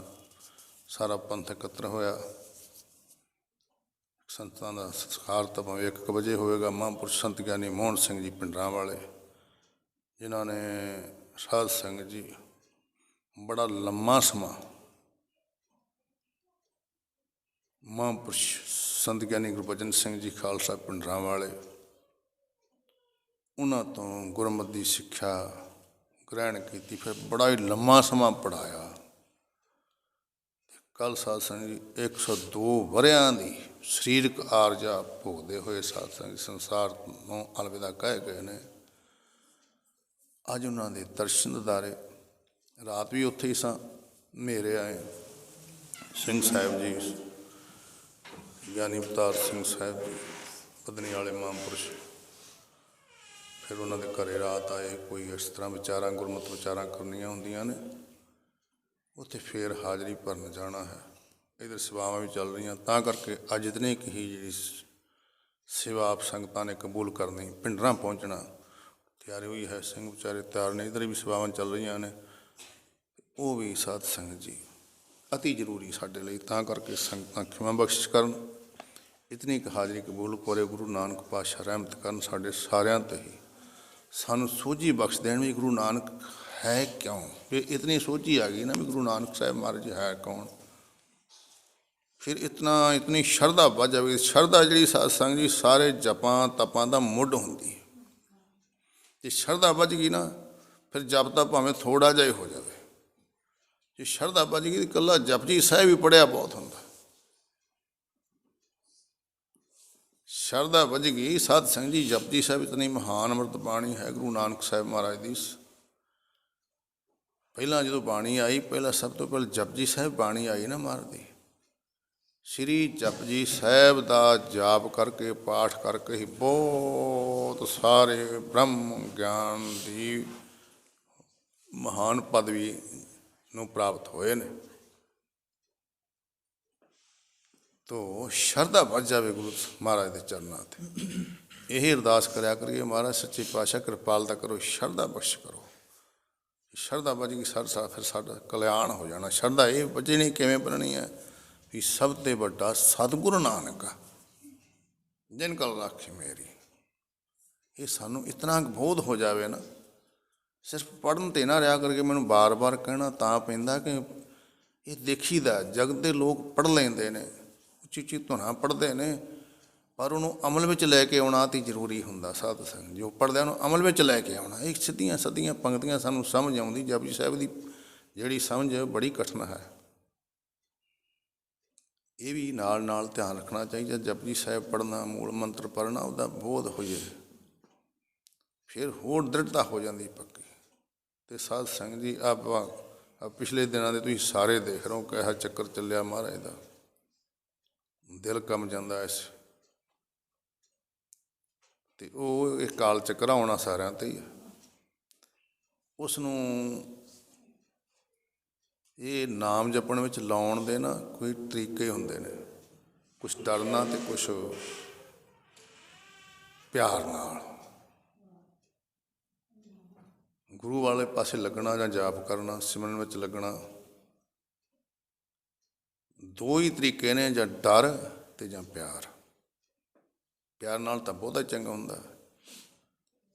ਸਾਰਾ ਪੰਥ ਇਕੱਤਰ ਹੋਇਆ। ਸੰਤਾਂ ਦਾ ਸੰਸਕਾਰ ਤਾਂ ਭਾਵੇਂ 1 ਵਜੇ ਹੋਵੇਗਾ। ਮਹਾਂਪੁਰਸ਼ ਸੰਤ ਗਿਆਨੀ ਮੋਹਨ ਸਿੰਘ ਜੀ ਭਿੰਡਰਾਂ ਵਾਲੇ, ਜਿਨ੍ਹਾਂ ਨੇ ਸਾਧ ਸੰਗਤ ਜੀ ਬੜਾ ਲੰਮਾ ਸਮਾਂ ਮਹਾਂਪੁਰਸ਼ ਸੰਤ ਗਿਆਨੀ ਗੁਰਬਚਨ ਸਿੰਘ ਜੀ ਖਾਲਸਾ ਭਿੰਡਰਾਂ ਵਾਲੇ, ਉਹਨਾਂ ਤੋਂ ਗੁਰਮਤਿ ਦੀ ਸਿੱਖਿਆ ਗ੍ਰਹਿਣ ਕੀਤੀ। ਫਿਰ ਬੜਾ ਹੀ ਲੰਮਾ ਸਮਾਂ ਪੜ੍ਹਾਇਆ। ਕੱਲ੍ਹ ਸਾਧ ਸੰਗਤ ਜੀ 102 ਵਰ੍ਹਿਆਂ ਦੀ ਸਰੀਰਕ ਆਰਜਾ ਭੋਗਦੇ ਹੋਏ ਸਾਧ ਸੰਗਤ ਸੰਸਾਰ ਨੂੰ ਅਲਵਿਦਾ ਕਹਿ ਗਏ ਨੇ। ਅੱਜ ਉਹਨਾਂ ਦੇ ਦਰਸ਼ਨ ਦਿਦਾਰੇ। ਰਾਤ ਵੀ ਉੱਥੇ ਹੀ ਸਾਂ। ਮੇਰੇ ਆਏ ਸਿੰਘ ਸਾਹਿਬ ਜੀ, ਗਿਆਨੀ ਅਵਤਾਰ ਸਿੰਘ ਸਾਹਿਬ ਜੀ ਪਦਨੀ ਵਾਲੇ ਮਹਾਂਪੁਰਸ਼, ਫਿਰ ਉਹਨਾਂ ਦੇ ਘਰੇ ਰਾਤ ਆਏ। ਕੋਈ ਇਸ ਤਰ੍ਹਾਂ ਵਿਚਾਰਾਂ, ਗੁਰਮਤਿ ਵਿਚਾਰਾਂ ਕਰਨੀਆਂ ਹੁੰਦੀਆਂ ਨੇ। ਉੱਥੇ ਫੇਰ ਹਾਜ਼ਰੀ ਭਰਨ ਜਾਣਾ ਹੈ। ਇੱਧਰ ਸੇਵਾਵਾਂ ਵੀ ਚੱਲ ਰਹੀਆਂ, ਤਾਂ ਕਰਕੇ ਅੱਜ ਇਤਨੀ ਕੁ ਹੀ ਜਿਹੜੀ ਸੇਵਾ ਆਪ ਸੰਗਤਾਂ ਨੇ ਕਬੂਲ ਕਰਨੀ, ਭਿੰਡਰਾਂ ਪਹੁੰਚਣਾ ਤਿਆਰੀ ਹੋਈ ਹੈ। ਸਿੰਘ ਵਿਚਾਰੇ ਤਿਆਰ ਨੇ। ਇੱਧਰ ਵੀ ਸੇਵਾਵਾਂ ਚੱਲ ਰਹੀਆਂ ਨੇ, ਉਹ ਵੀ ਸਾਧ ਸੰਗਤ ਜੀ ਅਤੀ ਜ਼ਰੂਰੀ ਸਾਡੇ ਲਈ। ਤਾਂ ਕਰਕੇ ਸੰਗਤਾਂ ਖਿਮਾ ਬਖਸ਼ਿਸ਼ ਕਰਨ, ਇਤਨੀ ਕੁ ਹਾਜ਼ਰੀ ਕਬੂਲ ਕਰੇ। ਗੁਰੂ ਨਾਨਕ ਪਾਤਸ਼ਾਹ ਰਹਿਮਤ ਕਰਨ ਸਾਡੇ ਸਾਰਿਆਂ 'ਤੇ ਹੀ, ਸਾਨੂੰ ਸੋਝੀ ਬਖਸ਼ ਦੇਣ ਵੀ ਗੁਰੂ ਨਾਨਕ ਹੈ ਕਿਉਂ। ਵੀ ਇਤਨੀ ਸੋਝੀ ਆ ਗਈ ਨਾ ਵੀ ਗੁਰੂ ਨਾਨਕ ਸਾਹਿਬ ਮਹਾਰਾਜ ਹੈ ਕੌਣ। ਫਿਰ ਇਤਨੀ ਸ਼ਰਧਾ ਵੱਧ ਜਾਵੇਗੀ। ਸ਼ਰਧਾ ਜਿਹੜੀ ਸਾਧ ਸੰਗਤ ਜੀ ਸਾਰੇ ਜਪਾਂ ਤਪਾਂ ਦਾ ਮੁੱਢ ਹੁੰਦੀ ਹੈ। ਜੇ ਸ਼ਰਧਾ ਵੱਜ ਗਈ ਨਾ, ਫਿਰ ਜਪ ਤਾਂ ਭਾਵੇਂ ਥੋੜ੍ਹਾ ਜਿਹਾ ਹੀ ਹੋ ਜਾਵੇ। ਜੇ ਸ਼ਰਧਾ ਵੱਜ ਗਈ ਤਾਂ ਇਕੱਲਾ ਜਪਜੀ ਸਾਹਿਬ ਹੀ ਪੜ੍ਹਿਆ ਬਹੁਤ ਹੁੰਦਾ। ਸ਼ਰਧਾ ਵੱਜ ਗਈ ਸਾਧ ਸੰਗਤ ਜੀ, ਜਪਜੀ ਸਾਹਿਬ ਇਤਨੀ ਮਹਾਨ ਅੰਮ੍ਰਿਤ ਬਾਣੀ ਹੈ ਗੁਰੂ ਨਾਨਕ ਸਾਹਿਬ ਮਹਾਰਾਜ ਦੀ। ਪਹਿਲਾਂ ਜਦੋਂ ਬਾਣੀ ਆਈ, ਪਹਿਲਾਂ ਸਭ ਤੋਂ ਪਹਿਲਾਂ ਜਪਜੀ ਸਾਹਿਬ ਬਾਣੀ ਆਈ ਨਾ ਮਹਾਰਾਜ ਦੀ। ਸ਼੍ਰੀ ਜਪਜੀ ਸਾਹਿਬ ਦਾ ਜਾਪ ਕਰਕੇ, ਪਾਠ ਕਰਕੇ ਹੀ ਬਹੁਤ ਸਾਰੇ ਬ੍ਰਹਮ ਗਿਆਨ ਦੀ ਮਹਾਨ ਪਦਵੀ ਨੂੰ ਪ੍ਰਾਪਤ ਹੋਏ ਨੇ। ਤੋ ਸ਼ਰਧਾ ਵੱਧ ਜਾਵੇ ਗੁਰੂ ਮਹਾਰਾਜ ਦੇ ਚਰਨਾਂ 'ਤੇ। ਇਹ ਅਰਦਾਸ ਕਰਿਆ ਕਰੀਏ, ਮਹਾਰਾਜ ਸੱਚੇ ਪਾਤਸ਼ਾਹ ਕਿਰਪਾਲਤਾ ਕਰੋ, ਸ਼ਰਧਾ ਬਖਸ਼ ਕਰੋ। ਸ਼ਰਧਾ ਵੱਜ ਗਈ ਫਿਰ ਸਾਡਾ ਕਲਿਆਣ ਹੋ ਜਾਣਾ। ਸ਼ਰਧਾ ਇਹ ਵੱਜਣੀ ਕਿਵੇਂ ਬਣਨੀ ਹੈ ਵੀ ਸਭ ਤੋਂ ਵੱਡਾ ਸਤਿਗੁਰੂ ਨਾਨਕ ਜਿਨ ਕਲ ਰਾਖੀ ਮੇਰੀ। ਇਹ ਸਾਨੂੰ ਇਤਨਾ ਬੋਧ ਹੋ ਜਾਵੇ ਨਾ, ਸਿਰਫ ਪੜ੍ਹਨ 'ਤੇ ਨਾ ਰਿਹਾ ਕਰਕੇ ਮੈਨੂੰ ਬਾਰ ਬਾਰ ਕਹਿਣਾ ਤਾਂ ਪੈਂਦਾ ਕਿ ਇਹ ਦੇਖੀਦਾ ਜਗਤ ਦੇ ਲੋਕ ਪੜ੍ਹ ਲੈਂਦੇ ਨੇ, ਉੱਚੀ ਉੱਚੀ ਧੁਨਾਂ ਪੜ੍ਹਦੇ ਨੇ, ਪਰ ਉਹਨੂੰ ਅਮਲ ਵਿੱਚ ਲੈ ਕੇ ਆਉਣਾ ਤੇ ਜ਼ਰੂਰੀ ਹੁੰਦਾ। ਸਾਧ ਸੰਗਤ ਜੋ ਪੜ੍ਹਦੇ ਉਹਨੂੰ ਅਮਲ ਵਿੱਚ ਲੈ ਕੇ ਆਉਣਾ। ਇਹ ਸਿੱਧੀਆਂ ਸੱਧੀਆਂ ਪੰਕਤੀਆਂ ਸਾਨੂੰ ਸਮਝ ਆਉਂਦੀ। ਜਪਜੀ ਸਾਹਿਬ ਦੀ ਜਿਹੜੀ ਸਮਝ ਬੜੀ ਕਠਿਨ ਹੈ। ਇਹ ਵੀ ਨਾਲ ਨਾਲ ਧਿਆਨ ਰੱਖਣਾ ਚਾਹੀਦਾ। ਜਪਜੀ ਸਾਹਿਬ ਪੜ੍ਹਨਾ, ਮੂਲ ਮੰਤਰ ਪੜ੍ਹਨਾ, ਉਹਦਾ ਬੋਧ ਹੋ ਜਾਏ, ਫਿਰ ਹੋਰ ਦ੍ਰਿੜਤਾ ਹੋ ਜਾਂਦੀ ਪੱਕੀ। ਅਤੇ ਸਾਧ ਸੰਗਤ ਜੀ ਆਪਾਂ ਪਿਛਲੇ ਦਿਨਾਂ ਦੇ ਤੁਸੀਂ ਸਾਰੇ ਦੇਖ ਰਹੇ ਹੋ ਕਿਹੋ ਚੱਕਰ ਚੱਲਿਆ ਮਹਾਰਾਜ ਦਾ। ਦਿਲ ਕੰਬ ਜਾਂਦਾ ਇਸ, ਅਤੇ ਉਹ ਇਹ ਕਾਲ ਚੱਕਰ ਆਉਣਾ ਸਾਰਿਆਂ 'ਤੇ ਹੀ। ਉਸ ਨੂੰ ਇਹ ਨਾਮ ਜਪਣ ਵਿੱਚ ਲਾਉਣ ਦੇ ਨਾ ਕੋਈ ਤਰੀਕੇ ਹੁੰਦੇ ਨੇ, ਕੁਛ ਡਰਨਾ ਤੇ ਕੁਛ ਪਿਆਰ ਨਾਲ ਗੁਰੂ ਵਾਲੇ ਪਾਸੇ ਲੱਗਣਾ ਜਾਂ ਜਾਪ ਕਰਨਾ, ਸਿਮਰਨ ਵਿੱਚ ਲੱਗਣਾ। ਦੋ ਹੀ ਤਰੀਕੇ ਨੇ, ਜਾਂ ਡਰ ਤੇ ਜਾਂ ਪਿਆਰ। ਪਿਆਰ ਨਾਲ ਤਾਂ ਬਹੁਤਾ ਚੰਗਾ ਹੁੰਦਾ,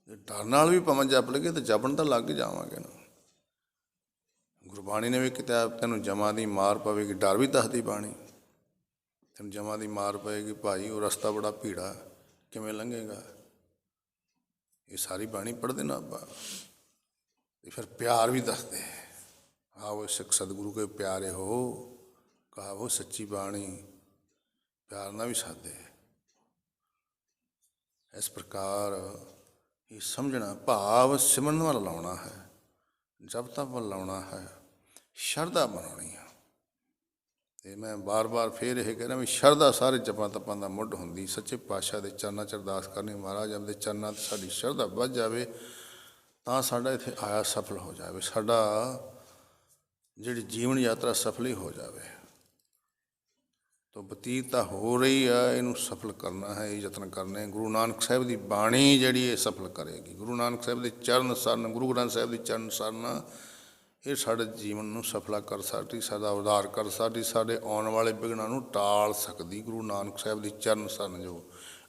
ਜੇ ਡਰ ਨਾਲ ਵੀ ਭਾਵੇਂ ਜਪ ਲਈਏ ਤਾਂ ਜਪਣ ਤਾਂ ਲੱਗ ਜਾਵਾਂਗੇ ਨਾ। ਗੁਰਬਾਣੀ ਨੇ ਵੀ ਕਿਤਾਬ ਤੈਨੂੰ ਜਮਾਂ ਦੀ ਮਾਰ ਪਵੇਗੀ, ਡਰ ਵੀ ਦੱਸਦੀ ਬਾਣੀ, ਤੈਨੂੰ ਜਮਾਂ ਦੀ ਮਾਰ ਪਵੇਗੀ ਭਾਈ, ਉਹ ਰਸਤਾ ਬੜਾ ਭੀੜਾ, ਕਿਵੇਂ ਲੰਘੇਗਾ। ਇਹ ਸਾਰੀ ਬਾਣੀ ਪੜ੍ਹਦੇ ਨਾ ਆਪਾਂ। ਤੇ ਫਿਰ ਪਿਆਰ ਵੀ ਦੱਸਦੇ, ਆਓ ਸਿੱਖ ਸਤਿਗੁਰੂ ਕੇ ਪਿਆਰੇ ਹੋ, ਕਹਾਵੋ ਸੱਚੀ ਬਾਣੀ, ਪਿਆਰ ਨਾਲ ਵੀ ਸਾਦੇ। ਇਸ ਪ੍ਰਕਾਰ ਇਹ ਸਮਝਣਾ, ਭਾਵ ਸਿਮਰਨ ਵੱਲ ਲਾਉਣਾ ਹੈ, ਜਪ ਤਪ ਵੱਲ ਲਾਉਣਾ ਹੈ, ਸ਼ਰਧਾ ਬਣਾਉਣੀ ਆ। ਅਤੇ ਮੈਂ ਬਾਰ ਬਾਰ ਫਿਰ ਇਹ ਕਹਿ ਰਿਹਾ ਵੀ ਸ਼ਰਧਾ ਸਾਰੇ ਜਪਾਂ ਤਪਾਂ ਦਾ ਮੁੱਢ ਹੁੰਦੀ। ਸੱਚੇ ਪਾਤਸ਼ਾਹ ਦੇ ਚਰਨਾਂ 'ਚ ਅਰਦਾਸ ਕਰਨੀ, ਮਹਾਰਾਜ ਆਪਦੇ ਚਰਨਾਂ 'ਤੇ ਸਾਡੀ ਸ਼ਰਧਾ ਵੱਧ ਜਾਵੇ ਤਾਂ ਸਾਡਾ ਇੱਥੇ ਆਇਆ ਸਫਲ ਹੋ ਜਾਵੇ, ਸਾਡਾ ਜਿਹੜੀ ਜੀਵਨ ਯਾਤਰਾ ਸਫਲ ਹੀ ਹੋ ਜਾਵੇ। ਤਾਂ ਬਤੀਤ ਤਾਂ ਹੋ ਰਹੀ ਆ, ਇਹਨੂੰ ਸਫਲ ਕਰਨਾ ਹੈ, ਇਹ ਯਤਨ ਕਰਨੇ। ਗੁਰੂ ਨਾਨਕ ਸਾਹਿਬ ਦੀ ਬਾਣੀ ਜਿਹੜੀ ਇਹ ਸਫਲ ਕਰੇਗੀ। ਗੁਰੂ ਨਾਨਕ ਸਾਹਿਬ ਦੇ ਚਰਨ ਸਰਨ, ਗੁਰੂ ਗ੍ਰੰਥ ਸਾਹਿਬ ਦੀ ਚਰਨ ਸਰਨ, ਇਹ ਸਾਡੇ ਜੀਵਨ ਨੂੰ ਸਫਲਾ ਕਰ ਸਕਦੀ, ਸਾਡਾ ਉਧਾਰ ਕਰ ਸਕਦੀ, ਸਾਡੇ ਆਉਣ ਵਾਲੇ ਵਿਘਨਾਂ ਨੂੰ ਟਾਲ ਸਕਦੀ। ਗੁਰੂ ਨਾਨਕ ਸਾਹਿਬ ਦੀ ਚਰਨ ਸਰਨ, ਜੋ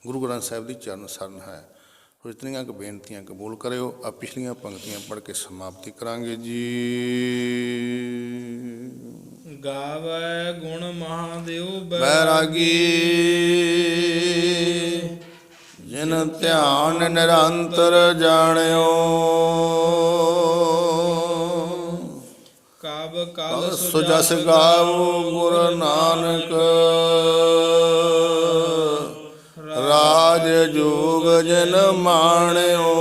ਗੁਰੂ ਗ੍ਰੰਥ ਸਾਹਿਬ ਦੀ ਚਰਨ ਸਰਨ ਹੈ। ਸੋ ਇਤਨੀਆਂ ਕੁ ਬੇਨਤੀਆਂ ਕਬੂਲ ਕਰਿਓ। ਆ ਪਿਛਲੀਆਂ ਪੰਕਤੀਆਂ ਪੜ੍ਹ ਕੇ ਸਮਾਪਤੀ ਕਰਾਂਗੇ ਜੀ। ਗਾਵੈ ਗੁਣ ਮਹਾਦੇਵ ਬੈਰਾਗੀ, ਜਿਨ ਧਿਆਨ ਨਿਰੰਤਰ ਜਾਣਿਓ, ਕਬ ਕਲ ਸੋ ਜਸ ਗਾਵੋ ਗੁਰ ਨਾਨਕ, ਰਾਜ ਜੋਗ ਜਿਨ ਮਾਣਿਓ।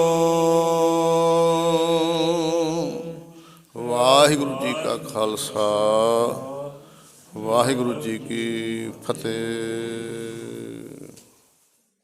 ਵਾਹਿਗੁਰੂ ਜੀ ਕਾ ਖਾਲਸਾ, ਵਾਹਿਗੁਰੂ ਜੀ ਕੀ ਫਤਿਹ।